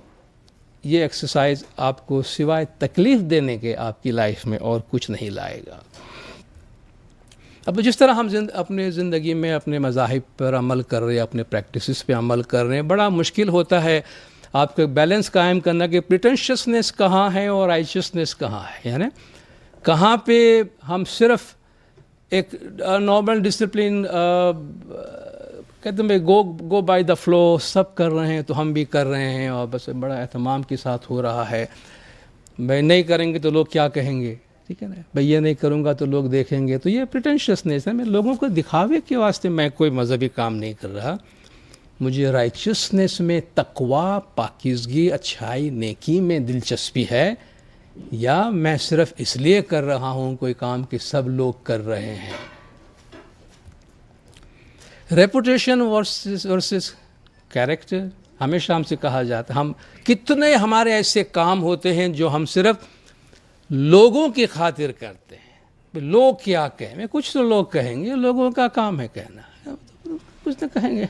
S1: یہ ایکسرسائز آپ کو سوائے تکلیف دینے کے آپ کی لائف میں اور کچھ نہیں لائے گا۔ اب جس طرح ہم اپنے زندگی میں اپنے مذاہب پر عمل کر رہے ہیں، اپنے پریکٹسز پہ عمل کر رہے ہیں، بڑا مشکل ہوتا ہے آپ کو بیلنس قائم کرنا کہ پریٹینشیسنیس کہاں ہے اور رائچسنیس کہاں ہے، یعنی کہاں پہ ہم صرف ایک نارمل ڈسپلن کہتے ہیں گو بائی دا فلو، سب کر رہے ہیں تو ہم بھی کر رہے ہیں اور بس بڑا اہتمام کے ساتھ ہو رہا ہے. میں نہیں کریں گے تو لوگ کیا کہیں گے، ٹھیک ہے نا، بھائی یہ نہیں کروں گا تو لوگ دیکھیں گے. تو یہ پریٹینشیسنیس ہے. میں لوگوں کو دکھاوے کے واسطے میں کوئی مذہبی کام نہیں کر رہا. مجھے رائچسنیس میں تقوی، پاکیزگی، اچھائی، نیکی میں دلچسپی ہے، یا میں صرف اس لیے کر رہا ہوں کوئی کام کہ سب لوگ کر رہے ہیں. Reputation versus character. ہمیشہ ہم سے کہا جاتا ہے ہم کتنے ہمارے ایسے کام ہوتے ہیں جو ہم صرف لوگوں کی خاطر کرتے ہیں. لوگ کیا کہیں، کچھ تو لوگ کہیں گے، لوگوں کا کام ہے کہنا، کچھ نہ کہیں گے،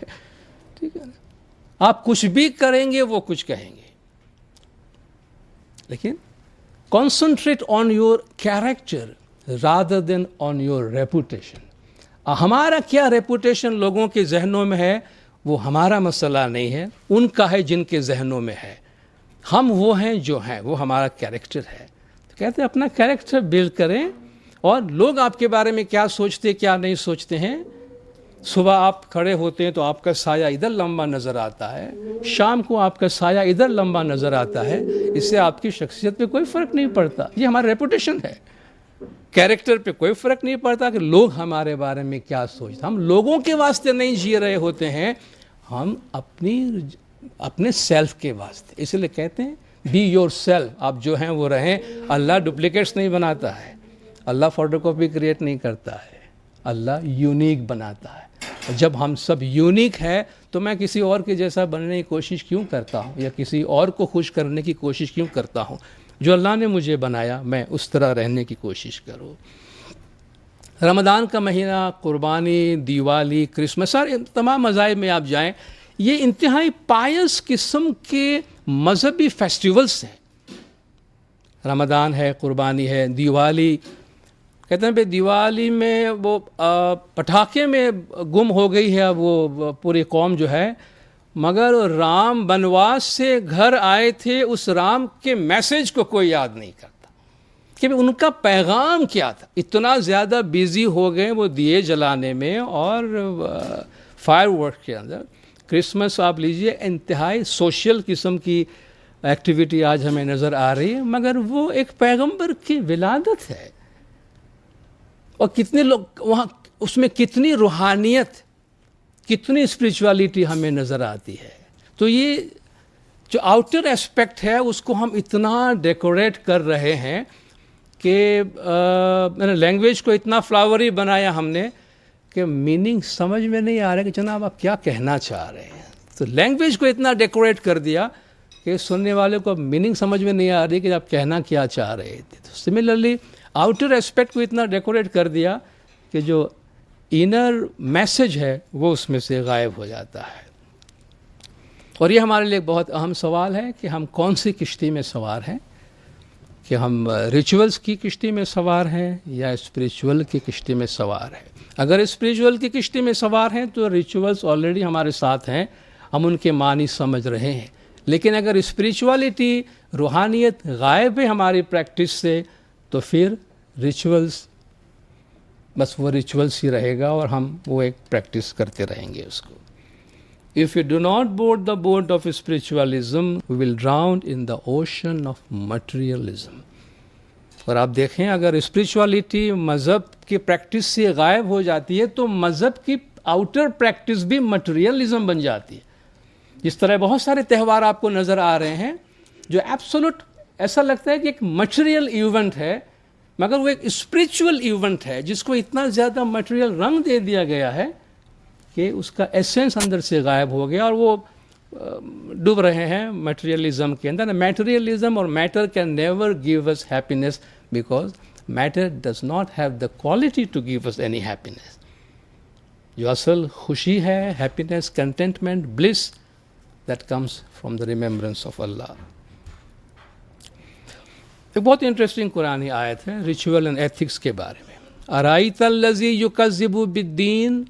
S1: ٹھیک ہے نا. آپ کچھ بھی کریں گے وہ کچھ کہیں گے، لیکن concentrate on your character rather than on your reputation. ہمارا کیا ریپوٹیشن لوگوں کے ذہنوں میں ہے وہ ہمارا مسئلہ نہیں ہے، ان کا ہے جن کے ذہنوں میں ہے. ہم وہ ہیں جو ہیں، وہ ہمارا کیریکٹر ہے. تو کہتے ہیں اپنا کیریکٹر بلڈ کریں، اور لوگ آپ کے بارے میں کیا سوچتے کیا نہیں سوچتے ہیں. صبح آپ کھڑے ہوتے ہیں تو آپ کا سایہ ادھر لمبا نظر آتا ہے، شام کو آپ کا سایہ ادھر لمبا نظر آتا ہے. اس سے آپ کی شخصیت پہ کوئی فرق نہیں پڑتا. یہ ہمارا ریپوٹیشن ہے. کیریکٹر پہ کوئی فرق نہیں پڑتا کہ لوگ ہمارے بارے میں کیا سوچتے. ہم لوگوں کے واسطے نہیں جی رہے ہوتے ہیں، ہم اپنے سیلف کے واسطے. اس لیے کہتے ہیں بی یور سیلف. آپ جو ہیں وہ رہیں. اللہ ڈپلیکیٹس نہیں بناتا ہے، اللہ فوٹو کاپی کریٹ نہیں کرتا ہے، اللہ یونیک بناتا ہے. جب ہم سب یونیک ہے تو میں کسی اور کے جیسا بننے کی کوشش کیوں کرتا ہوں، یا کسی اور کو خوش کرنے کی کوشش کیوں کرتا ہوں. جو اللہ نے مجھے بنایا میں اس طرح رہنے کی کوشش کروں. رمضان کا مہینہ، قربانی، دیوالی، کرسمس، سارے تمام مذاہب میں آپ جائیں، یہ انتہائی پائس قسم کے مذہبی فیسٹیولز ہیں. رمضان ہے، قربانی ہے، دیوالی. کہتے ہیں بھائی دیوالی میں وہ پٹاخے میں گم ہو گئی ہے وہ پوری قوم جو ہے، مگر رام بنواس سے گھر آئے تھے، اس رام کے میسج کو کوئی یاد نہیں کرتا کہ ان کا پیغام کیا تھا. اتنا زیادہ بیزی ہو گئے وہ دیے جلانے میں اور فائر ورک کے اندر. کرسمس آپ لیجئے، انتہائی سوشل قسم کی ایکٹیویٹی آج ہمیں نظر آ رہی ہے، مگر وہ ایک پیغمبر کی ولادت ہے. اور کتنے لوگ وہاں، اس میں کتنی روحانیت، کتنی اسپریچولیٹی ہمیں نظر آتی ہے. تو یہ جو آؤٹر اسپیکٹ ہے اس کو ہم اتنا ڈیکوریٹ کر رہے ہیں کہ لینگویج کو اتنا فلاوری بنایا ہم نے کہ میننگ سمجھ میں نہیں آ رہا کہ جناب آپ کیا کہنا چاہ رہے ہیں. تو لینگویج کو اتنا ڈیکوریٹ کر دیا کہ سننے والے کو میننگ سمجھ میں نہیں آ رہی کہ آپ کہنا کیا چاہ رہے تھے. تو سملرلی آؤٹر اسپیکٹ کو اتنا ڈیکوریٹ کر دیا کہ جو انر میسج ہے وہ اس میں سے غائب ہو جاتا ہے. اور یہ ہمارے لیے بہت اہم سوال ہے کہ ہم کون سی کشتی میں سوار ہیں، کہ ہم ریچولز کی کشتی میں سوار ہیں یا اسپریچول کی کشتی میں سوار ہیں. اگر اسپریچول کی کشتی میں سوار ہیں تو ریچولز آلریڈی ہمارے ساتھ ہیں، ہم ان کے معنی سمجھ رہے ہیں. لیکن اگر اسپریچولیٹی، روحانیت غائب ہے ہماری پریکٹس سے، تو پھر ریچولز بس وہ ریچولز ہی رہے گا اور ہم وہ ایک پریکٹس کرتے رہیں گے اس کو. If you do not board the boat of spiritualism, we will drown in the ocean of materialism. اور آپ دیکھیں اگر اسپریچولیٹی مذہب کی پریکٹس سے غائب ہو جاتی ہے تو مذہب کی آؤٹر پریکٹس بھی مٹیریلزم بن جاتی ہے. جس طرح بہت سارے تہوار آپ کو نظر آ رہے ہیں جو ایبسولوٹ ایسا لگتا ہے کہ ایک مٹیریل ایونٹ ہے، مگر وہ ایک اسپریچول ایونٹ ہے جس کو اتنا زیادہ مٹیریل رنگ دے دیا گیا ہے کہ اس کا ایسنس اندر سے غائب ہو گیا اور وہ ڈوب رہے ہیں میٹریلزم کے اندر. میٹریلزم اور matter can never give us happiness because matter does not have the quality to give us any happiness. جو اصل خوشی ہے، happiness, contentment, bliss, that comes from the remembrance of Allah. ایک بہت انٹرسٹنگ قرآنی آیت ہے ریچول اینڈ ایتھکس کے بارے میں. ارائیت الذی یکذب بالدین،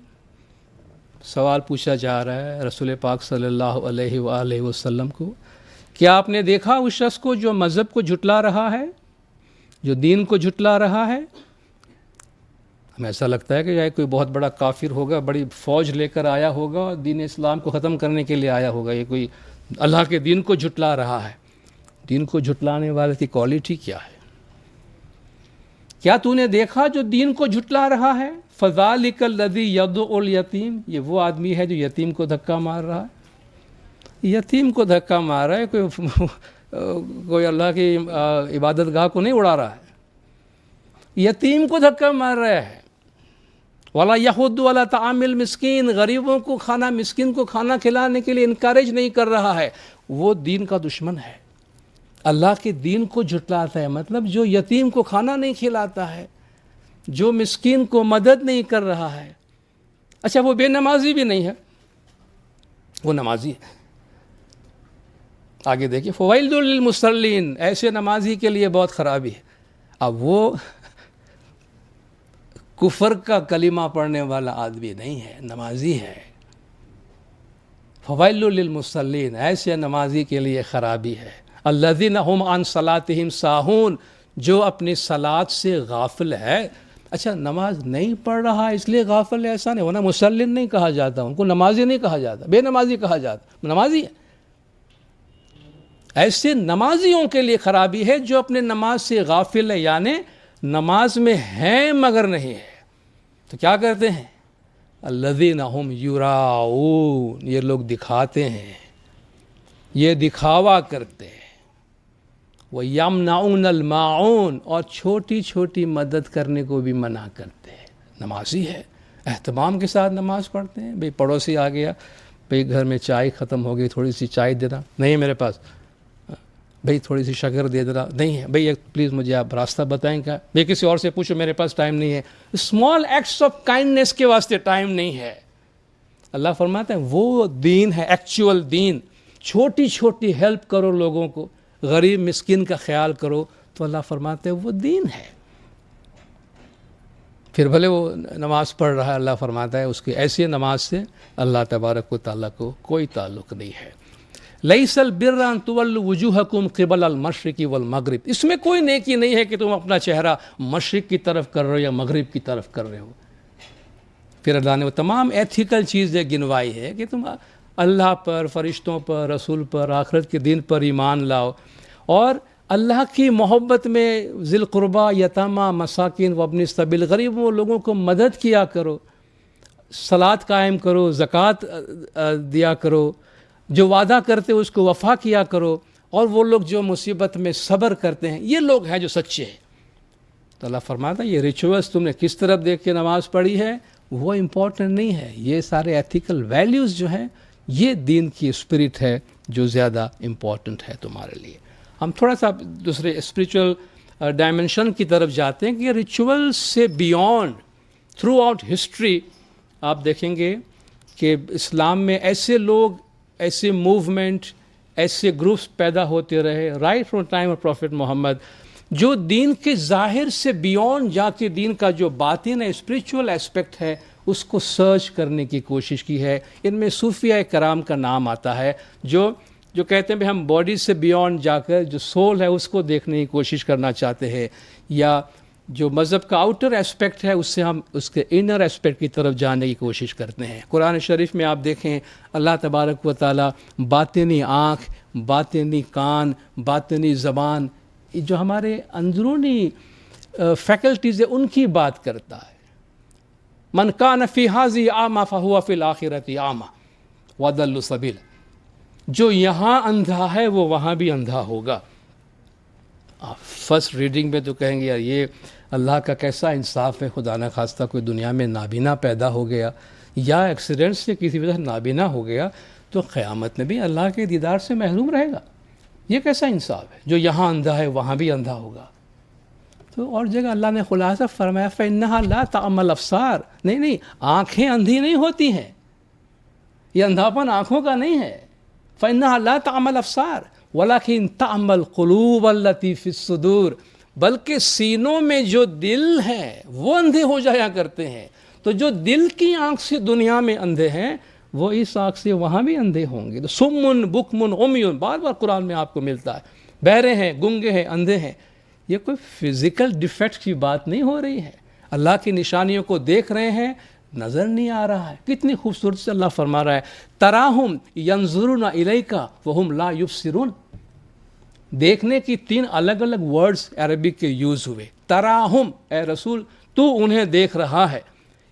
S1: سوال پوچھا جا رہا ہے رسول پاک صلی اللہ علیہ وآلہ وسلم کو کیا آپ نے دیکھا اس شخص کو جو مذہب کو جھٹلا رہا ہے، جو دین کو جھٹلا رہا ہے؟ ہمیں ایسا لگتا ہے کہ یہ کوئی بہت بڑا کافر ہوگا، بڑی فوج لے کر آیا ہوگا اور دین اسلام کو ختم کرنے کے لیے آیا ہوگا، یہ کوئی اللہ کے دین کو جھٹلا رہا ہے۔ دین کو جھٹلانے والے کی کوالٹی کیا ہے؟ کیا تو نے دیکھا جو دین کو جھٹلا رہا ہے؟ فَذَلِكَ الَّذِي يَدْعُو الْيَتِيمَ، یہ وہ آدمی ہے جو یتیم کو دھکا مار رہا ہے۔ یتیم کو دھکا مار رہا ہے، کوئی اللہ کی عبادت گاہ کو نہیں اڑا رہا ہے، یتیم کو دھکا مار رہا ہے۔ وَلَا يَحُضُّ عَلَىٰ طَعَامِ الْمِسْكِينِ، غریبوں کو کھانا، مسکین کو کھانا کھلانے کے لیے انکریج نہیں کر رہا ہے، وہ دین کا دشمن ہے۔ اللہ کے دین کو جھٹلاتا ہے، مطلب جو یتیم کو کھانا نہیں کھلاتا ہے، جو مسکین کو مدد نہیں کر رہا ہے۔ اچھا وہ بے نمازی بھی نہیں ہے، وہ نمازی ہے۔ آگے دیکھیں، فوائل للمصلین، ایسے نمازی کے لیے بہت خرابی ہے۔ اب وہ کفر کا کلمہ پڑھنے والا آدمی نہیں ہے، نمازی ہے۔ فوائل للمصلین، ایسے نمازی کے لیے خرابی ہے۔ الذین هم عن صلاتهم ساہون، جو اپنی صلات سے غافل ہے۔ اچھا نماز نہیں پڑھ رہا ہے اس لیے غافل ہے، ایسا نہیں ہونا، مسلم نہیں کہا جاتا، ان کو نمازی نہیں کہا جاتا، بے نمازی کہا جاتا، نمازی ہے۔ ایسے نمازیوں کے لیے خرابی ہے جو اپنے نماز سے غافل ہے، یعنی نماز میں ہیں مگر نہیں ہے۔ تو کیا کرتے ہیں؟ الذین هم یراؤون، یہ لوگ دکھاتے ہیں، یہ دکھاوا کرتے ہیں۔ وَيَمْنَعُونَ الْمَاعُونَ، اور چھوٹی چھوٹی مدد کرنے کو بھی منع کرتے ہیں۔ نمازی ہے، اہتمام کے ساتھ نماز پڑھتے ہیں۔ بھئی پڑوسی آ گیا، بھئی گھر میں چائے ختم ہو گئی، تھوڑی سی چائے دینا، نہیں ہے میرے پاس، بھئی تھوڑی سی شکر دے دینا، نہیں ہے، بھئی پلیز مجھے آپ راستہ بتائیں کیا، بھئی کسی اور سے پوچھو، میرے پاس ٹائم نہیں ہے۔ اسمال ایکٹس آف کائنڈنیس کے واسطے ٹائم نہیں ہے۔ اللہ فرماتا ہے وہ دین ہے، ایکچوئل دین۔ چھوٹی چھوٹی ہیلپ کرو لوگوں کو، غریب مسکین کا خیال کرو، تو اللہ فرماتے ہیں وہ دین ہے۔ پھر بھلے وہ نماز پڑھ رہا ہے، اللہ فرماتا ہے اس کی ایسی نماز سے اللہ تبارک و تعالیٰ کو کوئی تعلق نہیں ہے۔ لیس البر ان تولوا وجوہکم قبل المشرق والمغرب، اس میں کوئی نیکی نہیں ہے کہ تم اپنا چہرہ مشرق کی طرف کر رہے ہو یا مغرب کی طرف کر رہے ہو۔ پھر اللہ نے وہ تمام ایتھیکل چیزیں گنوائی ہے کہ تم اللہ پر، فرشتوں پر، رسول پر، آخرت کے دین پر ایمان لاؤ، اور اللہ کی محبت میں ذی القربہ، یتامہ، مساکین و ابن السبیل، غریبوں لوگوں کو مدد کیا کرو، صلاۃ قائم کرو، زکوٰۃ دیا کرو، جو وعدہ کرتے ہو اس کو وفا کیا کرو، اور وہ لوگ جو مصیبت میں صبر کرتے ہیں، یہ لوگ ہیں جو سچے ہیں۔ تو اللہ فرماتا ہے یہ ریچولز تم نے کس طرف دیکھ کے نماز پڑھی ہے وہ امپورٹنٹ نہیں ہے، یہ سارے ایتھیکل ویلیوز جو ہیں یہ دین کی اسپرٹ ہے جو زیادہ امپورٹنٹ ہے تمہارے لیے۔ ہم تھوڑا سا دوسرے اسپریچول ڈائمنشن کی طرف جاتے ہیں کہ ریچول سے بیونڈ تھرو آؤٹ ہسٹری آپ دیکھیں گے کہ اسلام میں ایسے لوگ، ایسے موومنٹ، ایسے گروپس پیدا ہوتے رہے right from time of prophet Muhammad, جو دین کے ظاہر سے بیونڈ جا کے دین کا جو باطن ہے، اسپریچول ایسپیکٹ ہے، اس کو سرچ کرنے کی کوشش کی ہے۔ ان میں صوفیہ کرام کا نام آتا ہے، جو کہتے ہیں کہ ہم باڈی سے بیونڈ جا کر جو سول ہے اس کو دیکھنے کی کوشش کرنا چاہتے ہیں، یا جو مذہب کا آؤٹر ایسپیکٹ ہے اس سے ہم اس کے انر ایسپیکٹ کی طرف جانے کی کوشش کرتے ہیں۔ قرآن شریف میں آپ دیکھیں اللہ تبارک و تعالیٰ باطنی آنکھ، باطنی کان، باطنی زبان، جو ہمارے اندرونی فیکلٹیز ہیں ان کی بات کرتا ہے۔ من کان فی ھذہ اعمی فہو فی الآخرۃ اعمی وأضل سبیلا، جو یہاں اندھا ہے وہ وہاں بھی اندھا ہوگا۔ فرسٹ ریڈنگ میں تو کہیں گے یار یہ اللہ کا کیسا انصاف ہے، خدا نہ خواستہ کوئی دنیا میں نابینا پیدا ہو گیا یا ایکسیڈنٹ سے کسی وجہ سے نابینا ہو گیا تو قیامت میں بھی اللہ کے دیدار سے محروم رہے گا، یہ کیسا انصاف ہے؟ جو یہاں اندھا ہے وہاں بھی اندھا ہوگا۔ تو اور جگہ اللہ نے خلاصہ فرمایا فَإِنَّهَا لَا تَعْمَى الْأَبْصَارُ، نہیں آنکھیں اندھی نہیں ہوتی ہیں، یہ اندھاپن آنکھوں کا نہیں ہے۔ فَإِنَّهَا لَا تَعْمَى الْأَبْصَارُ وَلَكِنْ تَعْمَى الْقُلُوبُ الَّتِي فِي الصُّدُورِ، بلکہ سینوں میں جو دل ہیں وہ اندھے ہو جایا کرتے ہیں۔ تو جو دل کی آنکھ سے دنیا میں اندھے ہیں وہ اس آنکھ سے وہاں بھی اندھے ہوں گے. تو سمن بکمن عمیون بار بار قرآن میں آپ کو ملتا ہے. بہرے ہیں، گنگے ہیں، اندھے ہیں. یہ کوئی فزیکل ڈیفیکٹ کی بات نہیں ہو رہی ہے. اللہ کی نشانیوں کو دیکھ رہے ہیں، نظر نہیں آ رہا ہے. کتنی خوبصورت سے اللہ فرما رہا ہے تراہم ینظرون الیک وہم لا یبصرون. دیکھنے کی 3 الگ الگ ورڈز عربی کے یوز ہوئے. تراہم، اے رسول تو انہیں دیکھ رہا ہے.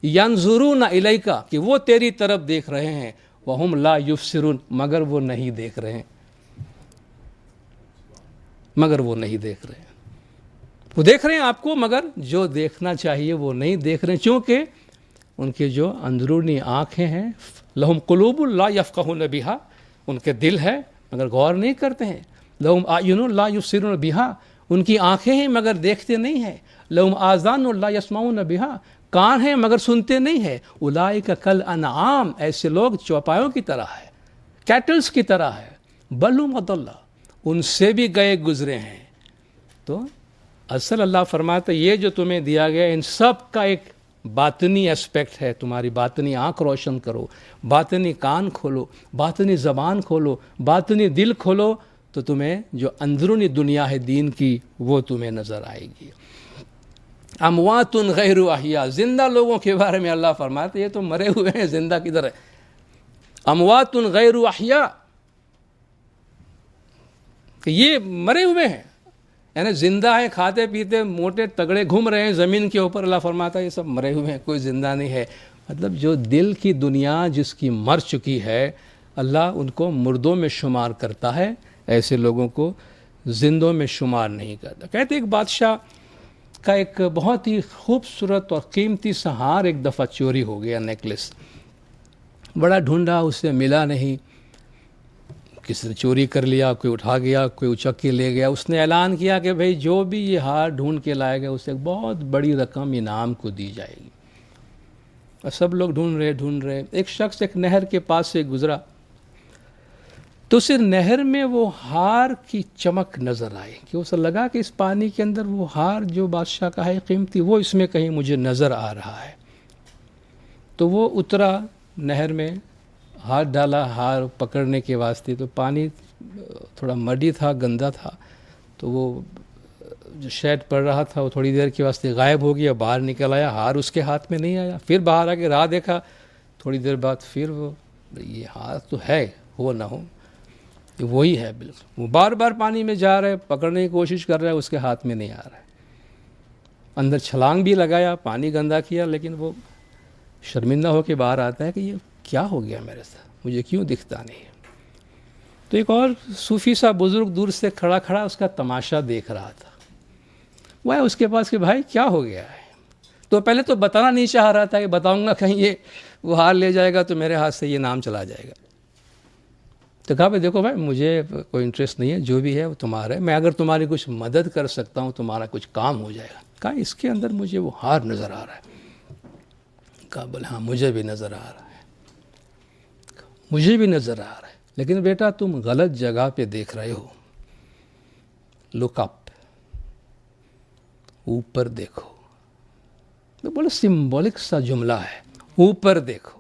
S1: ینظرون الیک کہ وہ تیری طرف دیکھ رہے ہیں. وہم لا یبصرون مگر وہ نہیں دیکھ رہے ہیں. مگر وہ نہیں دیکھ رہے ہیں. وہ دیکھ رہے ہیں آپ کو مگر جو دیکھنا چاہیے وہ نہیں دیکھ رہے ہیں، چونکہ ان کے جو اندرونی آنکھیں ہیں لہم قلوب لا یفقہون بہا، ان کے دل ہے مگر غور نہیں کرتے ہیں. لہم اعین لا یبصرون بہا، ان کی آنکھیں ہیں مگر دیکھتے نہیں ہیں. لہم آذان لا یسمعون بہا، کان ہیں مگر سنتے نہیں ہیں. اولئک کالانعام، ایسے لوگ چوپایوں کی طرح ہے، کیٹلز کی طرح ہے. بل ہم اضل، ان سے بھی گئے گزرے ہیں. تو اصل اللہ فرماتا ہے یہ جو تمہیں دیا گیا ان سب کا ایک باطنی اسپیکٹ ہے. تمہاری باطنی آنکھ روشن کرو، باطنی کان کھولو، باطنی زبان کھولو، باطنی دل کھولو، تو تمہیں جو اندرونی دنیا ہے دین کی وہ تمہیں نظر آئے گی. اموات غیر احیاء، زندہ لوگوں کے بارے میں اللہ فرماتے ہیں یہ تو مرے ہوئے ہیں، زندہ کدھر ہے. اموات غیر احیاء کہ یہ مرے ہوئے ہیں، یعنی زندہ ہے، کھاتے پیتے موٹے تگڑے گھوم رہے ہیں زمین کے اوپر. اللہ فرماتا ہے یہ سب مرے ہوئے ہیں، کوئی زندہ نہیں ہے. مطلب جو دل کی دنیا جس کی مر چکی ہے اللہ ان کو مردوں میں شمار کرتا ہے، ایسے لوگوں کو زندوں میں شمار نہیں کرتا. کہتے ایک بادشاہ کا ایک بہت ہی خوبصورت اور قیمتی سا ہار ایک دفعہ چوری ہو گیا، نیکلس. بڑا ڈھونڈا، اسے ملا نہیں. کسی نے چوری کر لیا، کوئی اٹھا گیا، کوئی اچک کے لے گیا. اس نے اعلان کیا کہ بھئی جو بھی یہ ہار ڈھونڈ کے لائے گا اسے ایک بہت بڑی رقم انعام کو دی جائے گی. اور سب لوگ ڈھونڈ رہے. ایک شخص ایک نہر کے پاس سے گزرا تو اسے نہر میں وہ ہار کی چمک نظر آئی کہ اسے لگا کہ اس پانی کے اندر وہ ہار جو بادشاہ کا ہے قیمتی وہ اس میں کہیں مجھے نظر آ رہا ہے. تو وہ اترا نہر میں، ہاتھ ڈالا ہار پکڑنے کے واسطے. تو پانی تھوڑا مڈی تھا، گندا تھا. تو وہ جو شیڈ پڑ رہا تھا وہ تھوڑی دیر کے واسطے غائب ہو گیا. باہر نکل آیا، ہار اس کے ہاتھ میں نہیں آیا. پھر باہر آ کے راہ دیکھا، تھوڑی دیر بعد پھر وہ یہ ہار تو ہے، ہو نہ ہو وہی ہے بالکل. وہ بار بار پانی میں جا رہے، پکڑنے کی کوشش کر رہے، اس کے ہاتھ میں نہیں آ رہا ہے. اندر چھلانگ بھی لگایا، پانی گندا کیا، لیکن وہ شرمندہ ہو کے باہر آتا ہے کہ یہ کیا ہو گیا میرے ساتھ، مجھے کیوں دکھتا نہیں ہے. تو ایک اور صوفی سا بزرگ دور سے کھڑا اس کا تماشا دیکھ رہا تھا. وہ ہے اس کے پاس کہ بھائی کیا ہو گیا ہے. تو پہلے تو بتانا نہیں چاہ رہا تھا کہ بتاؤں گا کہیں یہ وہ ہار لے جائے گا تو میرے ہاتھ سے یہ نام چلا جائے گا. تو کہا بھائی دیکھو بھائی مجھے کوئی انٹرسٹ نہیں ہے، جو بھی ہے وہ تمہارا ہے. میں اگر تمہاری کچھ مدد کر سکتا ہوں تمہارا کچھ کام ہو جائے گا. کہا اس کے اندر مجھے وہ ہار نظر آ رہا ہے. کہا بولے ہاں مجھے بھی نظر آ رہا ہے، مجھے بھی نظر آ رہا ہے، لیکن بیٹا تم غلط جگہ پہ دیکھ رہے ہو. لک اپ، اوپر دیکھو. تو بولے سمبولک سا جملہ ہے، اوپر دیکھو.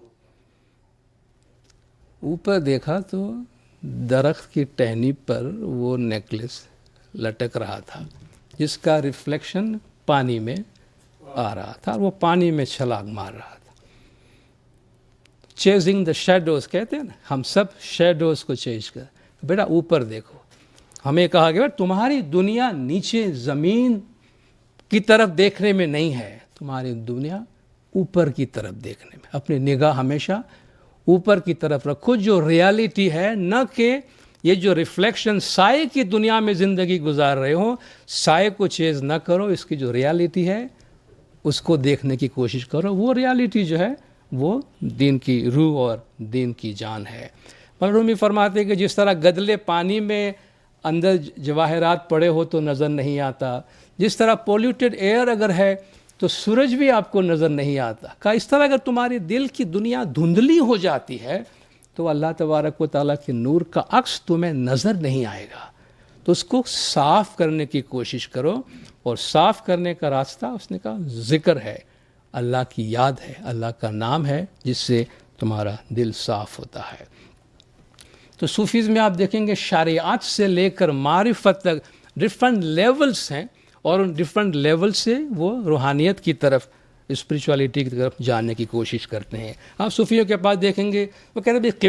S1: اوپر دیکھا تو درخت کی ٹہنی پر وہ نیکلس لٹک رہا تھا جس کا ریفلیکشن پانی میں آ رہا تھا، اور وہ پانی میں چھلانگ مار رہا تھا. چیزنگ دا شیڈوز کہتے ہیں نا، ہم سب شیڈوز کو چیز کر. بیٹا اوپر دیکھو. ہمیں کہا گیا تمہاری دنیا نیچے زمین کی طرف دیکھنے میں نہیں ہے، تمہاری دنیا اوپر کی طرف دیکھنے میں. اپنی نگاہ ہمیشہ اوپر کی طرف رکھو، جو ریالٹی ہے، نہ کہ یہ جو ریفلیکشن سائے کی دنیا میں زندگی گزار رہے ہو. سائے کو چیز نہ کرو، اس کی جو ریالٹی ہے اس کو دیکھنے کی کوشش کرو. وہ ریالٹی جو ہے وہ دین کی روح اور دین کی جان ہے. رومی فرماتے کہ جس طرح گدلے پانی میں اندر جواہرات پڑے ہو تو نظر نہیں آتا، جس طرح پولیوٹڈ ایئر اگر ہے تو سورج بھی آپ کو نظر نہیں آتا. کہ اس طرح اگر تمہاری دل کی دنیا دھندلی ہو جاتی ہے تو اللہ تبارک و تعالیٰ کے نور کا عکس تمہیں نظر نہیں آئے گا. تو اس کو صاف کرنے کی کوشش کرو، اور صاف کرنے کا راستہ اس نے کہا ذکر ہے، اللہ کی یاد ہے، اللہ کا نام ہے، جس سے تمہارا دل صاف ہوتا ہے۔ تو صوفیز میں آپ دیکھیں گے شریعت سے لے کر معرفت تک ڈفرینٹ لیولز ہیں، اور ان ڈفرینٹ لیول سے وہ روحانیت کی طرف، اسپریچولیٹی کی طرف جانے کی کوشش کرتے ہیں۔ آپ صوفیوں کے پاس دیکھیں گے وہ کہتے ہیں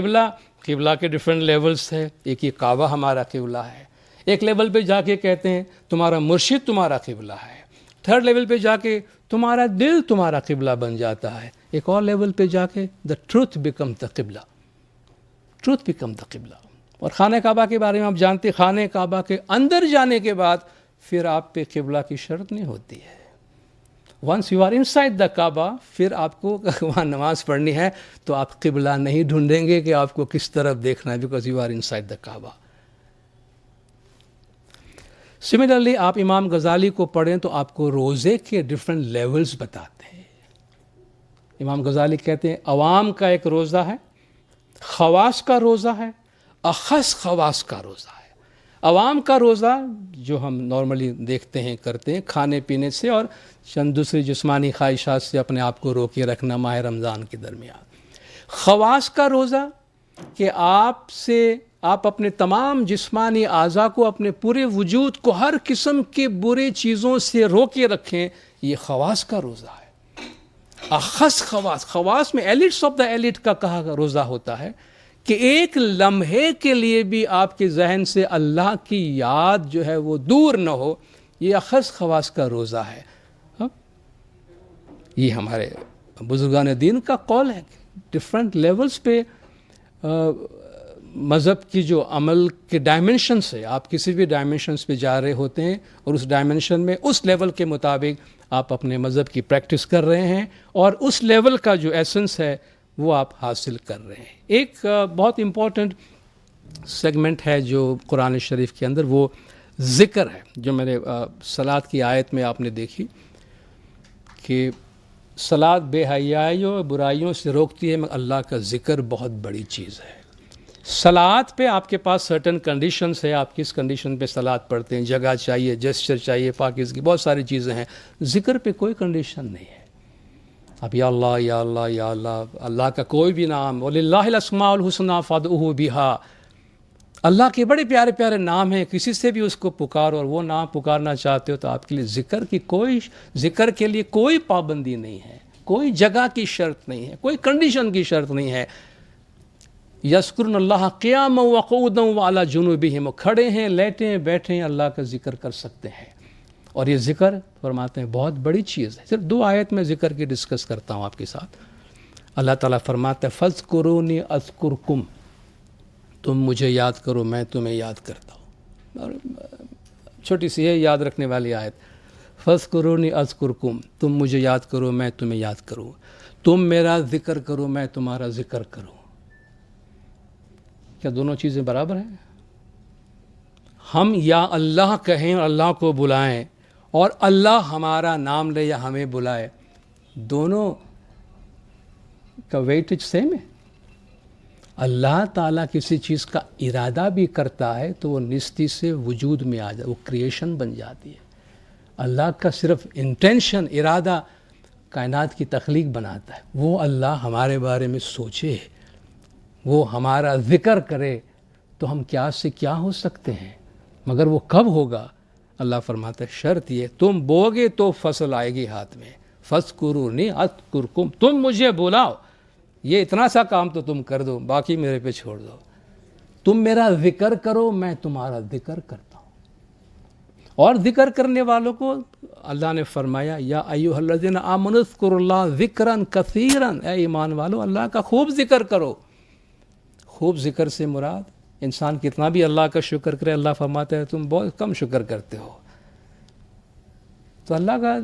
S1: قبلہ کے ڈفرینٹ لیولز ہے، ایک یہ کعبہ ہمارا قبلہ ہے، ایک لیول پہ جا کے کہتے ہیں تمہارا مرشد تمہارا قبلہ ہے، تھرڈ لیول پہ جا کے تمہارا دل تمہارا قبلہ بن جاتا ہے، ایک اور لیول پہ جا کے دا ٹروتھ بیکم دا قبلہ، ٹروتھ بیکم دا قبلہ۔ اور خانہ کعبہ کے بارے میں آپ جانتے ہیں، خانہ کعبہ کے اندر جانے کے بعد پھر آپ پہ قبلہ کی شرط نہیں ہوتی ہے۔ Once you are inside the Kaaba, پھر آپ کو وہاں نماز پڑھنی ہے تو آپ قبلہ نہیں ڈھونڈیں گے کہ آپ کو کس طرف دیکھنا ہے، because you are inside the Kaaba. Similarly آپ امام غزالی کو پڑھیں تو آپ کو روزے کے ڈفرینٹ لیولز بتاتے ہیں۔ امام غزالی کہتے ہیں عوام کا ایک روزہ ہے، خواص کا روزہ ہے، اخص خواص کا روزہ ہے۔ عوام کا روزہ جو ہم نارملی دیکھتے ہیں کرتے ہیں، کھانے پینے سے اور چند دوسری جسمانی خواہشات سے اپنے آپ کو روکے رکھنا ماہ رمضان کے درمیان۔ خواص کا روزہ کہ آپ اپنے تمام جسمانی اعضاء کو، اپنے پورے وجود کو ہر قسم کے برے چیزوں سے روکے رکھیں، یہ خواص کا روزہ ہے۔ اخص خواص میں ایلیٹس آف دا ایلیٹ کا کہا روزہ ہوتا ہے کہ ایک لمحے کے لیے بھی آپ کے ذہن سے اللہ کی یاد جو ہے وہ دور نہ ہو، یہ اخص خواص کا روزہ ہے۔ یہ ہمارے بزرگان دین کا قول ہے۔ ڈفرینٹ لیولز پہ مذہب کی جو عمل کے ڈائمنشنس ہے، آپ کسی بھی ڈائمنشنس پہ جا رہے ہوتے ہیں اور اس ڈائمنشن میں اس لیول کے مطابق آپ اپنے مذہب کی پریکٹس کر رہے ہیں اور اس لیول کا جو ایسنس ہے وہ آپ حاصل کر رہے ہیں۔ ایک بہت امپورٹنٹ سیگمنٹ ہے جو قرآن شریف کے اندر، وہ ذکر ہے، جو میں نے صلاۃ کی آیت میں آپ نے دیکھی کہ صلاۃ بے حیائیوں اور برائیوں سے روکتی ہے، مگر اللہ کا ذکر بہت بڑی چیز ہے۔ صلاۃ پہ آپ کے پاس سرٹن کنڈیشنز ہے، آپ کس کنڈیشن پہ صلاۃ پڑھتے ہیں، جگہ چاہیے، جیسچر چاہیے، پاکیزگی، بہت ساری چیزیں ہیں۔ ذکر پہ کوئی کنڈیشن نہیں ہے۔ اب یا اللہ یا اللہ یا اللہ، اللہ کا کوئی بھی نام، وَلِلَّهِ الْأَسْمَاءُ الْحُسْنَىٰ فَادْعُوهُ بِهَا، اللہ کے بڑے پیارے پیارے نام ہیں، کسی سے بھی اس کو پکارو، اور وہ نام پکارنا چاہتے ہو تو آپ کے لیے ذکر کے لیے کوئی پابندی نہیں ہے، کوئی جگہ کی شرط نہیں ہے، کوئی کنڈیشن کی شرط نہیں ہے۔ یذکرون اللہ قیاما وقعودا وعلی جنوبہم، کھڑے ہیں، لیٹے ہیں، بیٹھے ہیں، اللہ کا ذکر کر سکتے ہیں۔ اور یہ ذکر فرماتے ہیں بہت بڑی چیز ہے۔ صرف 2 آیت میں ذکر کی ڈسکس کرتا ہوں آپ کے ساتھ۔ اللہ تعالیٰ فرماتا ہے فاذکرونی اذکرکم، تم مجھے یاد کرو میں تمہیں یاد کرتا ہوں۔ اور چھوٹی سی ہے یاد رکھنے والی آیت، فاذکرونی اذکرکم، تم مجھے یاد کرو میں تمہیں یاد کروں، تم میرا ذکر کرو میں تمہارا ذکر کروں۔ کیا دونوں چیزیں برابر ہیں؟ ہم یا اللہ کہیں اور اللہ کو بلائیں، اور اللہ ہمارا نام لے یا ہمیں بلائے، دونوں کا ویٹیج سیم ہے۔ اللہ تعالیٰ کسی چیز کا ارادہ بھی کرتا ہے تو وہ نستی سے وجود میں آ جائے، وہ کریشن بن جاتی ہے۔ اللہ کا صرف انٹینشن، ارادہ کائنات کی تخلیق بناتا ہے۔ وہ اللہ ہمارے بارے میں سوچے، وہ ہمارا ذکر کرے تو ہم کیا سے کیا ہو سکتے ہیں، مگر وہ کب ہوگا؟ اللہ فرماتا ہے شرط یہ، تم بوگے تو فصل آئے گی ہاتھ میں، فاذکرونی اذکرکم، تم مجھے بلاؤ، یہ اتنا سا کام تو تم کر دو، باقی میرے پہ چھوڑ دو، تم میرا ذکر کرو میں تمہارا ذکر کرتا ہوں۔ اور ذکر کرنے والوں کو اللہ نے فرمایا یا ایھا الذین آمنوا اذکروا اللہ ذکرا کثیرا، اے ایمان والو اللہ کا خوب ذکر کرو۔ خوب ذکر سے مراد انسان کتنا بھی اللہ کا شکر کرے، اللہ فرماتا ہے تم بہت کم شکر کرتے ہو۔ تو اللہ کا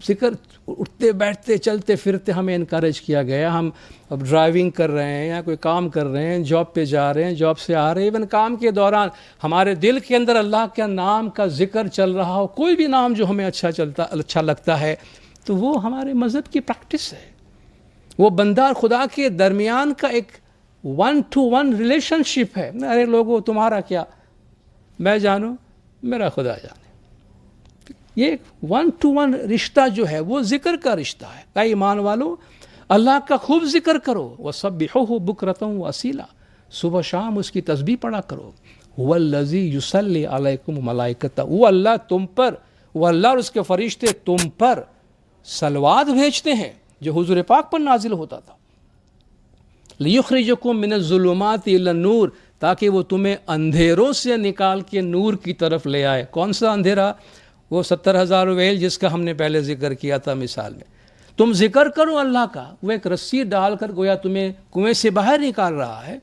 S1: ذکر اٹھتے بیٹھتے چلتے پھرتے ہمیں انکریج کیا گیا۔ ہم اب ڈرائیونگ کر رہے ہیں یا کوئی کام کر رہے ہیں، جاب پہ جا رہے ہیں، جاب سے آ رہے ہیں، ایون کام کے دوران ہمارے دل کے اندر اللہ کے نام کا ذکر چل رہا ہو، کوئی بھی نام جو ہمیں اچھا لگتا ہے، تو وہ ہمارے مذہب کی پریکٹس ہے۔ وہ بندہ اور خدا کے درمیان کا ایک 1-to-1 ریلیشن شپ ہے۔ ارے لوگوں تمہارا کیا، میں جانوں میرا خدا جانے، یہ ایک 1-to-1 رشتہ جو ہے وہ ذکر کا رشتہ ہے۔ اے ایمان والو اللہ کا خوب ذکر کرو، وَسَبِّحُوهُ بُكْرَةً وَأَصِيلًا، صبح شام اس کی تسبیح پڑھا کرو. هُوَ الَّذِي يُصَلِّي عَلَيْكُمْ وَمَلَائِكَتُهُ، وہ اللہ تم پر، وہ اللہ اور اس کے فرشتے تم پر صلوات بھیجتے ہیں جو حضور پاک پر نازل ہوتا تھا. لِيُخْرِجَكُم مِّنَ الظُّلُمَاتِ إِلَى النُّورِ، تاکہ وہ تمہیں اندھیروں سے نکال کے نور کی طرف لے آئے. کون سا اندھیرا؟ وہ 70,000 ویل جس کا ہم نے پہلے ذکر کیا تھا مثال میں. تم ذکر کرو اللہ کا، وہ ایک رسی ڈال کر گویا تمہیں کنویں سے باہر نکال رہا ہے.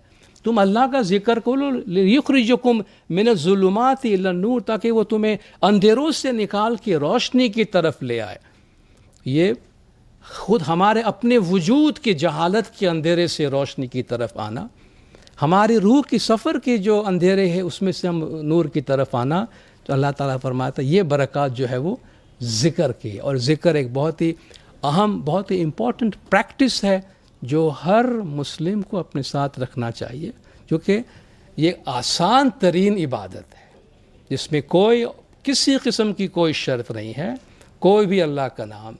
S1: تم اللہ کا ذکر کرو، لِيُخْرِجَكُم مِّنَ الظُّلُمَاتِ إِلَى النُّورِ، تاکہ وہ تمہیں اندھیروں سے نکال کے روشنی کی طرف لے آئے. یہ خود ہمارے اپنے وجود کے جہالت کے اندھیرے سے روشنی کی طرف آنا، ہماری روح کی سفر کے جو اندھیرے ہیں اس میں سے ہم نور کی طرف آنا. تو اللہ تعالیٰ فرماتا ہے یہ برکات جو ہے وہ ذکر کی، اور ذکر ایک بہت ہی اہم، بہت ہی امپورٹنٹ پریکٹس ہے جو ہر مسلم کو اپنے ساتھ رکھنا چاہیے، کیونکہ یہ آسان ترین عبادت ہے جس میں کوئی کسی قسم کی کوئی شرط نہیں ہے. کوئی بھی اللہ کا نام،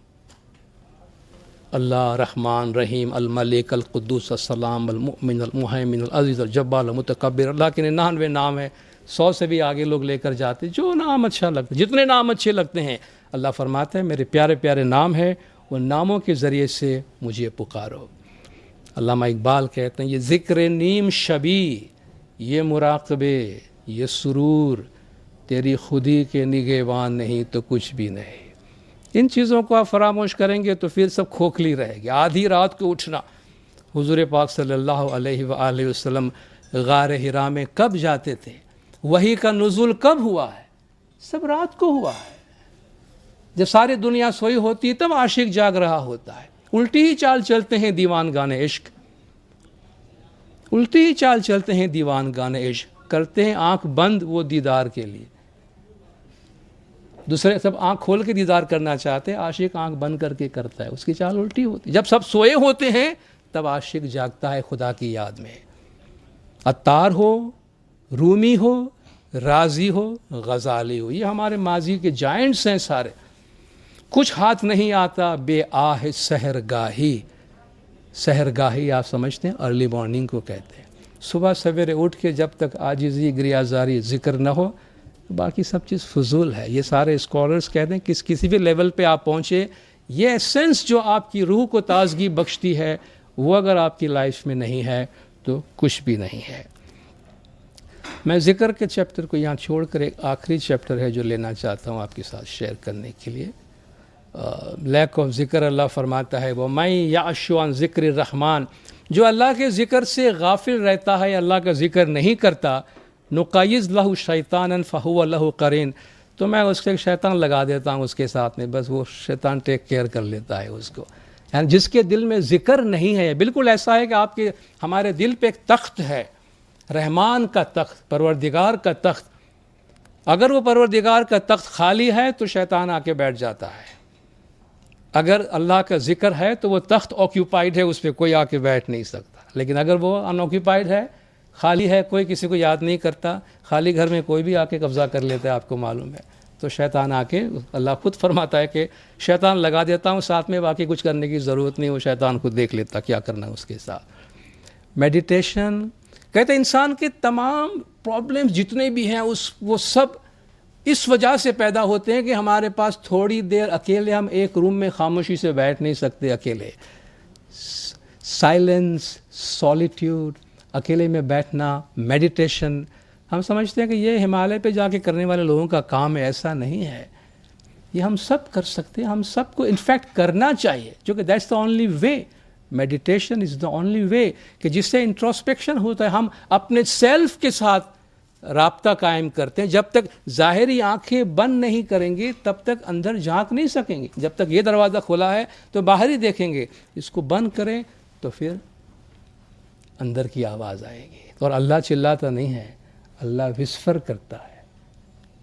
S1: اللہ رحمان رحیم الملک القدوس السلام المؤمن المہیمن العزیز الجبار المتکبر، اللہ کے 99 نام ہیں، 100 سے بھی آگے لوگ لے کر جاتے، جو نام اچھا لگتا ہے، جتنے نام اچھے لگتے ہیں. اللہ فرماتا ہے میرے پیارے پیارے نام ہیں، ان ناموں کے ذریعے سے مجھے پکارو. علامہ اقبال کہتے ہیں یہ ذکر نیم شبی، یہ مراقبے، یہ سرور، تیری خودی کے نگہبان نہیں تو کچھ بھی نہیں. ان چیزوں کو آپ فراموش کریں گے تو پھر سب کھوکھلی رہے گی. آدھی رات کو اٹھنا، حضور پاک صلی اللہ علیہ وآلہ وسلم غار حرا میں کب جاتے تھے؟ وحی کا نزول کب ہوا ہے؟ سب رات کو ہوا ہے. جب ساری دنیا سوئی ہوتی ہے تب عاشق جاگ رہا ہوتا ہے. الٹی ہی چال چلتے ہیں دیوان گانے عشق، الٹی ہی چال چلتے ہیں دیوان گانے عشق، کرتے ہیں آنکھ بند وہ دیدار کے لیے. دوسرے سب آنکھ کھول کے دیدار کرنا چاہتے ہیں، عاشق آنکھ بند کر کے کرتا ہے، اس کی چال الٹی ہوتی. جب سب سوئے ہوتے ہیں تب عاشق جاگتا ہے خدا کی یاد میں. عطار ہو، رومی ہو، رازی ہو، غزالی ہو، یہ ہمارے ماضی کے جائنٹس ہیں سارے. کچھ ہاتھ نہیں آتا بے آہ سحرگاہی. سحرگاہی آپ سمجھتے ہیں ارلی مارننگ کو کہتے ہیں. صبح سویرے اٹھ کے جب تک عاجزی گریازاری ذکر نہ ہو باقی سب چیز فضول ہے. یہ سارے اسکالرز کہتے ہیں کسی بھی لیول پہ آپ پہنچے، یہ ایسنس جو آپ کی روح کو تازگی بخشتی ہے وہ اگر آپ کی لائف میں نہیں ہے تو کچھ بھی نہیں ہے. میں ذکر کے چیپٹر کو یہاں چھوڑ کر ایک آخری چیپٹر ہے جو لینا چاہتا ہوں آپ کے ساتھ شیئر کرنے کے لیے. لیک آف ذکر، اللہ فرماتا ہے وَمَن یعش عن ذکر الرحمن، جو اللہ کے ذکر سے غافل رہتا ہے، اللہ کا ذکر نہیں کرتا، نقیض لہ شیطانا فہو لہ قرین، تو میں اس کو ایک شیطان لگا دیتا ہوں اس کے ساتھ میں، بس وہ شیطان ٹیک کیئر کر لیتا ہے اس کو. یعنی جس کے دل میں ذکر نہیں ہے، بالکل ایسا ہے کہ آپ کے ہمارے دل پہ ایک تخت ہے، رحمان کا تخت، پروردگار کا تخت. اگر وہ پروردگار کا تخت خالی ہے تو شیطان آ کے بیٹھ جاتا ہے. اگر اللہ کا ذکر ہے تو وہ تخت آکیوپائڈ ہے، اس پہ کوئی آ کے بیٹھ نہیں سکتا. لیکن اگر وہ ان آکیوپائڈ ہے، خالی ہے، کوئی کسی کو یاد نہیں کرتا، خالی گھر میں کوئی بھی آ کے قبضہ کر لیتا ہے، آپ کو معلوم ہے، تو شیطان آ کے، اللہ خود فرماتا ہے کہ شیطان لگا دیتا ہوں ساتھ میں، باقی کچھ کرنے کی ضرورت نہیں، وہ شیطان خود دیکھ لیتا کیا کرنا ہے اس کے ساتھ. میڈیٹیشن کہتے ہیں انسان کے تمام پرابلمز جتنے بھی ہیں وہ سب اس وجہ سے پیدا ہوتے ہیں کہ ہمارے پاس تھوڑی دیر اکیلے ہم ایک روم میں خاموشی سے بیٹھ نہیں سکتے. اکیلے سائلنس، سولیٹیوڈ، اکیلے میں بیٹھنا، میڈیٹیشن، ہم سمجھتے ہیں کہ یہ ہمالیہ پہ جا کے کرنے والے لوگوں کا کام ہے. ایسا نہیں ہے، یہ ہم سب کر سکتے ہیں، ہم سب کو انفیکٹ کرنا چاہیے، جو کہ that's the only way. Meditation is the only way کہ جس سے انٹروسپیکشن ہوتا ہے، ہم اپنے سیلف کے ساتھ رابطہ قائم کرتے ہیں. جب تک ظاہری آنکھیں بند نہیں کریں گے تب تک اندر جھانک نہیں سکیں گے. جب تک یہ دروازہ کھلا ہے تو باہر ہی دیکھیں گے، اس کو بند کریں تو پھر اندر کی آواز آئے گی. اور اللہ چلاتا نہیں ہے، اللہ وسفر کرتا ہے،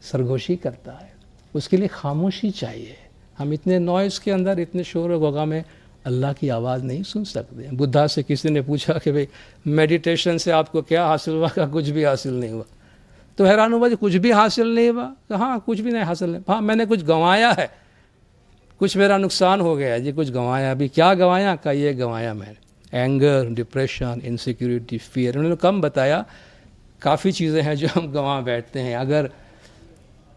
S1: سرگوشی کرتا ہے. اس کے لیے خاموشی چاہیے. ہم اتنے نوائز کے اندر، اتنے شور و غوغا میں اللہ کی آواز نہیں سن سکتے. بدھا سے کسی نے پوچھا کہ بھئی میڈیٹیشن سے آپ کو کیا حاصل ہوا؟ کہ کچھ بھی حاصل نہیں ہوا. تو حیران ہوا کہ کچھ بھی حاصل نہیں ہوا. ہاں کچھ بھی نہیں حاصل نہیں. ہاں میں نے کچھ گنوایا ہے، کچھ میرا نقصان ہو گیا جی، کچھ گنوایا. ابھی کیا گنوایا؟ کا یہ گنوایا میں نے، اینگر، ڈپریشن، انسیکیورٹی، فیئر. انہوں نے کم بتایا کافی چیزیں ہیں جو ہم گنوا بیٹھتے ہیں. اگر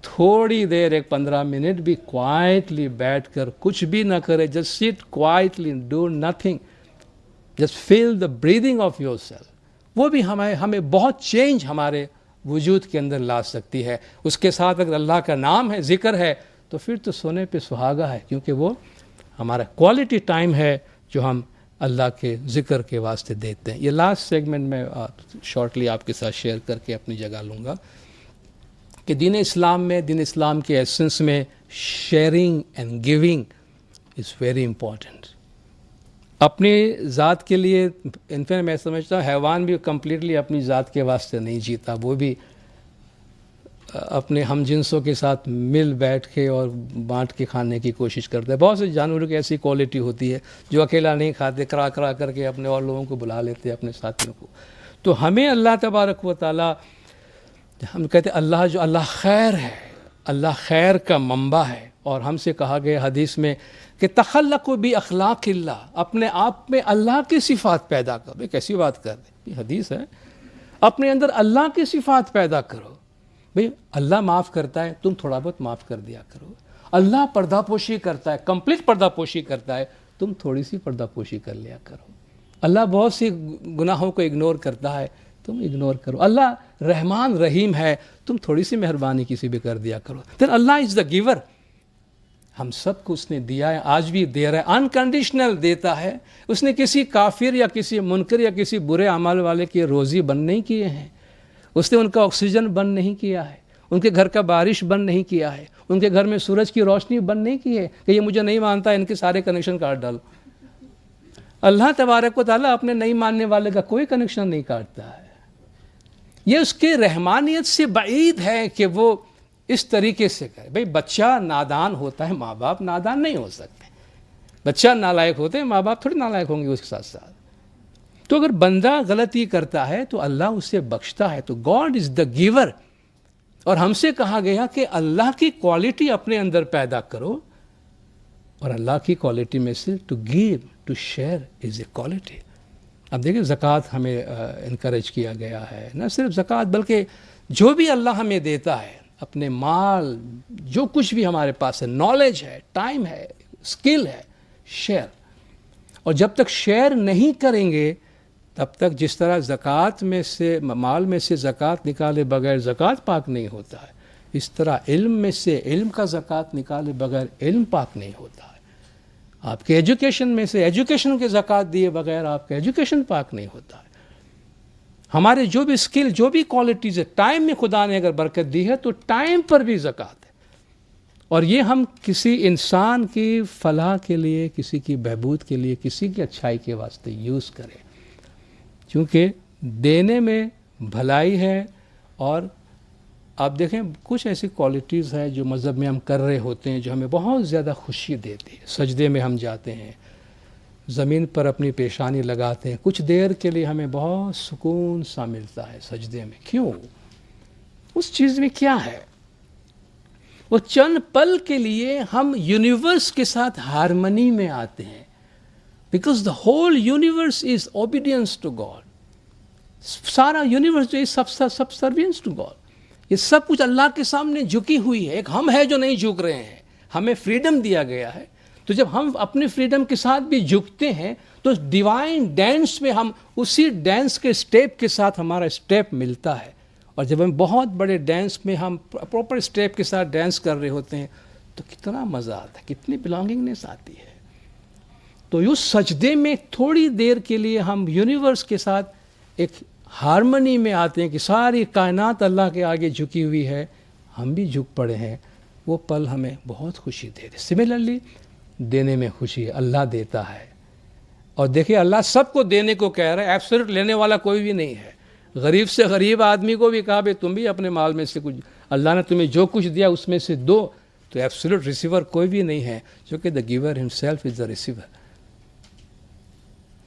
S1: تھوڑی دیر، ایک 15 منٹ بھی کوائٹلی بیٹھ کر کچھ بھی نہ کرے، just sit quietly, do nothing, just feel the breathing of yourself, وہ بھی ہمیں بہت چینج ہمارے وجود کے اندر لا سکتی ہے. اس کے ساتھ اگر اللہ کا نام ہے، ذکر ہے، تو پھر تو سونے پہ سہاگا ہے، کیونکہ وہ ہمارا کوالٹی ٹائم ہے جو ہم اللہ کے ذکر کے واسطے دیتے ہیں. یہ لاسٹ سیگمنٹ میں شارٹلی آپ کے ساتھ شیئر کر کے اپنی جگہ لوں گا کہ دین اسلام کے ایسنس میں sharing and giving is very important. اپنی ذات کے لیے انفین میں سمجھتا ہوں حیوان بھی کمپلیٹلی اپنی ذات کے واسطے نہیں جیتا، وہ بھی اپنے ہم جنسوں کے ساتھ مل بیٹھ کے اور بانٹ کے کھانے کی کوشش کرتے ہیں. بہت سے جانوروں کی ایسی کوالٹی ہوتی ہے جو اکیلا نہیں کھاتے، کرا کر کے اپنے اور لوگوں کو بلا لیتے ہیں، اپنے ساتھیوں کو. تو ہمیں اللہ تبارک و تعالیٰ، ہم کہتے ہیں اللہ خیر ہے، اللہ خیر کا منبع ہے. اور ہم سے کہا گیا حدیث میں کہ تخلقوا باخلاق اللہ، اپنے آپ میں اللہ کی صفات پیدا کرو. بھئی کیسی بات کر رہے، یہ حدیث ہے. اپنے اندر اللہ کی صفات پیدا کرو. بھئی اللہ معاف کرتا ہے، تم تھوڑا بہت معاف کر دیا کرو. اللہ پردہ پوشی کرتا ہے، کمپلیٹ پردہ پوشی کرتا ہے، تم تھوڑی سی پردہ پوشی کر لیا کرو. اللہ بہت سی گناہوں کو اگنور کرتا ہے، تم اگنور کرو. اللہ رحمان رحیم ہے، تم تھوڑی سی مہربانی کسی بھی کر دیا کرو. پھر اللہ از دا گیور. ہم سب کو اس نے دیا ہے، آج بھی دے رہا ہے، انکنڈیشنل دیتا ہے. اس نے کسی کافر یا کسی منکر یا کسی برے عمل والے کی روزی بند نہیں کیے ہیں. اس نے ان کا آکسیجن بند نہیں کیا ہے، ان کے گھر کا بارش بند نہیں کیا ہے، ان کے گھر میں سورج کی روشنی بند نہیں کی ہے کہ یہ مجھے نہیں مانتا، ان کے سارے کنیکشن کاٹ ڈالو. اللہ تبارک و تعالیٰ اپنے نہیں ماننے والے کا کوئی کنیکشن نہیں کاٹتا ہے. یہ اس کے رحمانیت سے بعید ہے کہ وہ اس طریقے سے کرے. بھئی بچہ نادان ہوتا ہے، ماں باپ نادان نہیں ہو سکتے. بچہ نالائق ہوتے ہیں، ماں باپ تھوڑی نالائق ہوں گے اس کے ساتھ ساتھ. تو اگر بندہ غلطی کرتا ہے تو اللہ اسے بخشتا ہے. تو گاڈ از دا گیور. اور ہم سے کہا گیا کہ اللہ کی کوالٹی اپنے اندر پیدا کرو، اور اللہ کی کوالٹی میں سے to give, to share is a quality. اب دیکھیں زکوٰۃ ہمیں انکریج کیا گیا ہے. نہ صرف زکوٰۃ بلکہ جو بھی اللہ ہمیں دیتا ہے، اپنے مال، جو کچھ بھی ہمارے پاس ہے، نالج ہے، ٹائم ہے، اسکل ہے، شیئر. اور جب تک شیئر نہیں کریں گے تب تک جس طرح زکوٰۃ میں سے، مال میں سے زکوٰۃ نکالے بغیر زکوٰۃ پاک نہیں ہوتا ہے، اس طرح علم میں سے علم کا زکوٰۃ نکالے بغیر علم پاک نہیں ہوتا ہے. آپ کے ایجوکیشن میں سے ایجوکیشن کے زکوٰۃ دیے بغیر آپ کا ایجوکیشن پاک نہیں ہوتا ہے. ہمارے جو بھی اسکل، جو بھی کوالٹیز ہے، ٹائم میں خدا نے اگر برکت دی ہے تو ٹائم پر بھی زکوٰۃ ہے. اور یہ ہم کسی انسان کی فلاح کے لیے، کسی کی بہبود کے لیے، کسی کی اچھائی کے واسطے یوز کریں، کیونکہ دینے میں بھلائی ہے. اور آپ دیکھیں کچھ ایسی کوالٹیز ہیں جو مذہب میں ہم کر رہے ہوتے ہیں جو ہمیں بہت زیادہ خوشی دیتی ہے. سجدے میں ہم جاتے ہیں، زمین پر اپنی پیشانی لگاتے ہیں، کچھ دیر کے لیے ہمیں بہت سکون سا ملتا ہے سجدے میں. کیوں؟ اس چیز میں کیا ہے؟ وہ چند پل کے لیے ہم یونیورس کے ساتھ ہارمنی میں آتے ہیں. Because the whole universe is obedience to God. سارا یونیورس جو سبسروینس ٹو گاڈ، یہ سب کچھ اللہ کے سامنے جھکی ہوئی ہے. ایک ہم ہے جو نہیں جھک رہے ہیں، ہمیں فریڈم دیا گیا ہے. تو جب ہم اپنے فریڈم کے ساتھ بھی جھکتے ہیں تو ڈیوائن ڈینس میں ہم اسی ڈینس کے اسٹیپ کے ساتھ ہمارا اسٹیپ ملتا ہے. اور جب ہم بہت بڑے ڈینس میں ہم پراپر اسٹیپ کے ساتھ ڈینس کر رہے ہوتے ہیں تو کتنا مزہ آتا ہے، کتنی بلانگنگنیس آتی ہے. تو اس سجدے میں تھوڑی دیر کے لیے ہم یونیورس کے ساتھ ایک ہارمنی میں آتے ہیں کہ ساری کائنات اللہ کے آگے جھکی ہوئی ہے، ہم بھی جھک پڑے ہیں. وہ پل ہمیں بہت خوشی دے دے. سملرلی دینے میں خوشی ہے، اللہ دیتا ہے. اور دیکھیں اللہ سب کو دینے کو کہہ رہا ہے، ایبسولوٹ لینے والا کوئی بھی نہیں ہے. غریب سے غریب آدمی کو بھی کہا بھائی تم بھی اپنے مال میں سے کچھ، اللہ نے تمہیں جو کچھ دیا اس میں سے دو. تو ایبسولوٹ ریسیور کوئی بھی نہیں ہے، کیونکہ the giver himself is the receiver.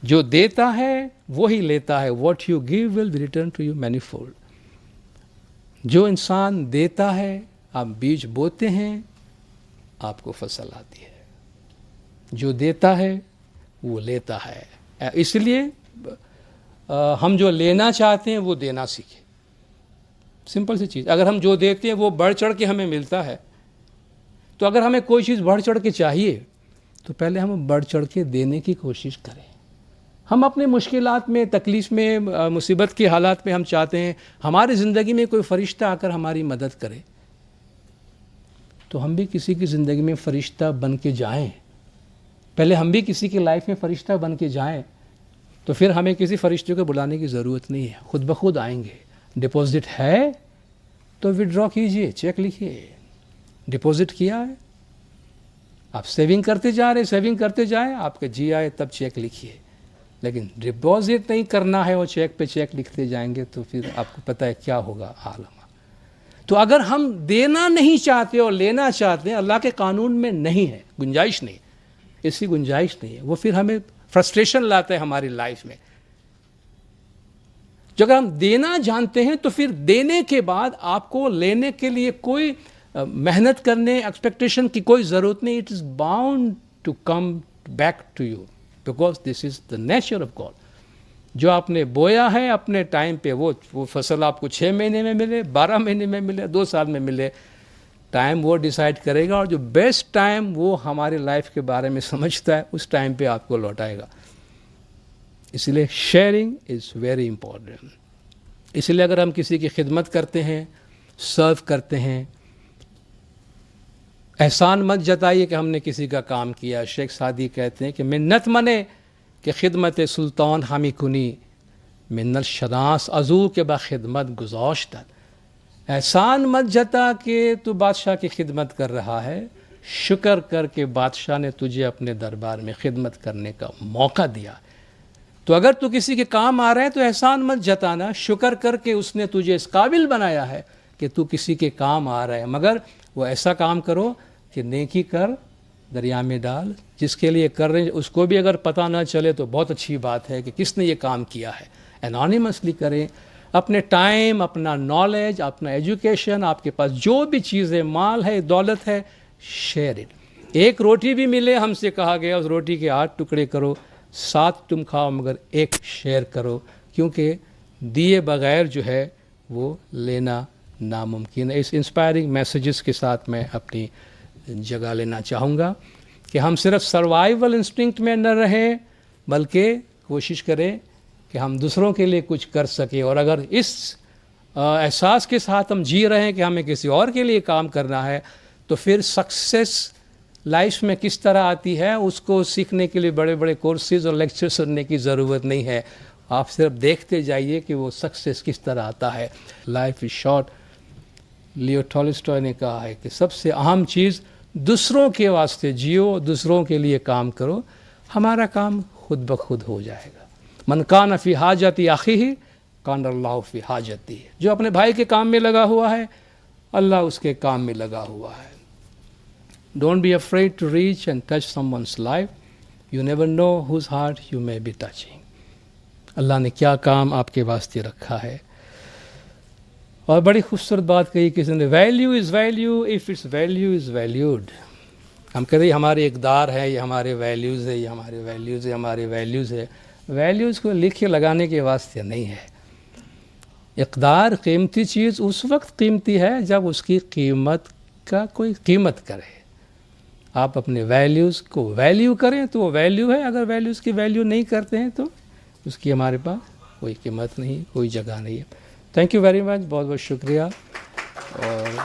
S1: جو دیتا ہے وہی لیتا ہے. What you give will be return to you many fold. جو انسان دیتا ہے، آپ بیج بوتے ہیں، آپ کو فصل آتی ہے. جو دیتا ہے وہ لیتا ہے. اس لیے ہم جو لینا چاہتے ہیں وہ دینا سیکھیں. سمپل سی چیز. اگر ہم جو دیتے ہیں وہ بڑھ چڑھ کے ہمیں ملتا ہے، تو اگر ہمیں کوئی چیز بڑھ چڑھ کے چاہیے تو پہلے ہم بڑھ چڑھ کے دینے کی کوشش کریں. ہم اپنے مشکلات میں، تکلیف میں، مصیبت کے حالات میں ہم چاہتے ہیں ہماری زندگی میں کوئی فرشتہ آ کر ہماری مدد کرے، تو ہم بھی کسی کی زندگی میں فرشتہ بن کے جائیں. پہلے ہم بھی کسی کی لائف میں فرشتہ بن کے جائیں، تو پھر ہمیں کسی فرشتے کو بلانے کی ضرورت نہیں ہے، خود بخود آئیں گے. ڈپازٹ ہے تو وڈرا کیجئے، چیک لکھیے. ڈپازٹ کیا ہے، آپ سیونگ کرتے جا رہے، سیونگ کرتے جائیں، آپ کے جی آئے تب چیک لکھیے. لیکن ڈپازٹ نہیں کرنا ہے اور چیک پہ چیک لکھتے جائیں گے تو پھر آپ کو پتہ ہے کیا ہوگا عالم. تو اگر ہم دینا نہیں چاہتے اور لینا چاہتے ہیں، اللہ کے قانون میں نہیں ہے، گنجائش نہیں، ایسی گنجائش نہیں ہے. وہ پھر ہمیں فرسٹریشن لاتا ہے ہماری لائف میں. جو اگر ہم دینا جانتے ہیں تو پھر دینے کے بعد آپ کو لینے کے لیے کوئی محنت کرنے، ایکسپیکٹیشن کی کوئی ضرورت نہیں. It is bound to come back to you because this is the nature of God. جو آپ نے بویا ہے اپنے ٹائم پہ وہ فصل آپ کو 6 مہینے میں ملے، 12 مہینے میں ملے، 2 سال میں ملے، ٹائم وہ ڈیسائیڈ کرے گا. اور جو بیسٹ ٹائم وہ ہماری لائف کے بارے میں سمجھتا ہے، اس ٹائم پہ آپ کو لوٹائے گا. اس لیے شیئرنگ از ویری امپورٹنٹ. اس لیے اگر ہم کسی کی خدمت کرتے ہیں، سرو کرتے ہیں، احسان مت جتائیے کہ ہم نے کسی کا کام کیا. شیخ سعدی کہتے ہیں کہ منت منے کہ خدمت سلطان ہمی کنی، منت شناس عضو کے با خدمت گزاشتن. احسان مت جتا کہ تو بادشاہ کی خدمت کر رہا ہے، شکر کر کے بادشاہ نے تجھے اپنے دربار میں خدمت کرنے کا موقع دیا. تو اگر تو کسی کے کام آ رہا ہے تو احسان مت جتانا، شکر کر کے اس نے تجھے اس قابل بنایا ہے کہ تو کسی کے کام آ رہا ہے. مگر وہ ایسا کام کرو کہ نیکی کر دریا میں ڈال. جس کے لیے کر رہے ہیں اس کو بھی اگر پتہ نہ چلے تو بہت اچھی بات ہے کہ کس نے یہ کام کیا ہے. انانیمسلی کریں. اپنے ٹائم، اپنا نالج، اپنا ایجوکیشن، آپ کے پاس جو بھی چیزیں، مال ہے، دولت ہے، شیئر اٹ. ایک روٹی بھی ملے، ہم سے کہا گیا اس روٹی کے 8 ٹکڑے کرو، 7 تم کھاؤ مگر 1 شیئر کرو. کیونکہ دیے بغیر جو ہے وہ لینا ناممکن ہے. اس انسپائرنگ میسیجز کے ساتھ میں اپنی جگہ لینا چاہوں گا کہ ہم صرف سروائیول انسٹنکٹ میں نہ رہیں، بلکہ کوشش کریں کہ ہم دوسروں کے لیے کچھ کر سکیں. اور اگر اس احساس کے ساتھ ہم جی رہے ہیں کہ ہمیں کسی اور کے لیے کام کرنا ہے، تو پھر سکسیس لائف میں کس طرح آتی ہے اس کو سیکھنے کے لیے بڑے بڑے کورسز اور لیکچر سننے کی ضرورت نہیں ہے. آپ صرف دیکھتے جائیے کہ وہ سکسیس کس طرح آتا ہے. Life is short. لیو ٹالسٹوائے نے کہا ہے کہ سب سے اہم چیز دوسروں کے واسطے جیو، دوسروں کے لیے کام کرو، ہمارا کام خود بخود ہو جائے گا. من کان فی حاجتی اخیہ کان اللہ فی حاجتی. جو اپنے بھائی کے کام میں لگا ہوا ہے، اللہ اس کے کام میں لگا ہوا ہے. Don't be afraid to reach and touch someone's life. You never know whose heart you may be touching. اللہ نے کیا کام آپ کے واسطے رکھا ہے. اور بڑی خوبصورت بات کہی کسی نے، value is value if its value is valued. ہم کہتے ہیں ہماری اقدار ہے، یہ ہمارے ویلیوز ہے، یہ ہمارے ویلیوز ہے، ہمارے ویلیوز ہے. ویلیوز کو لکھے لگانے کے واسطے نہیں ہے. اقدار قیمتی چیز اس وقت قیمتی ہے جب اس کی قیمت کا کوئی قیمت کرے. آپ اپنے ویلیوز کو ویلیو کریں تو وہ ویلیو ہے. اگر ویلیوز کی ویلیو نہیں کرتے ہیں تو اس کی ہمارے پاس کوئی قیمت نہیں، کوئی جگہ نہیں ہے. Thank you very much. بہت بہت شکریہ. اور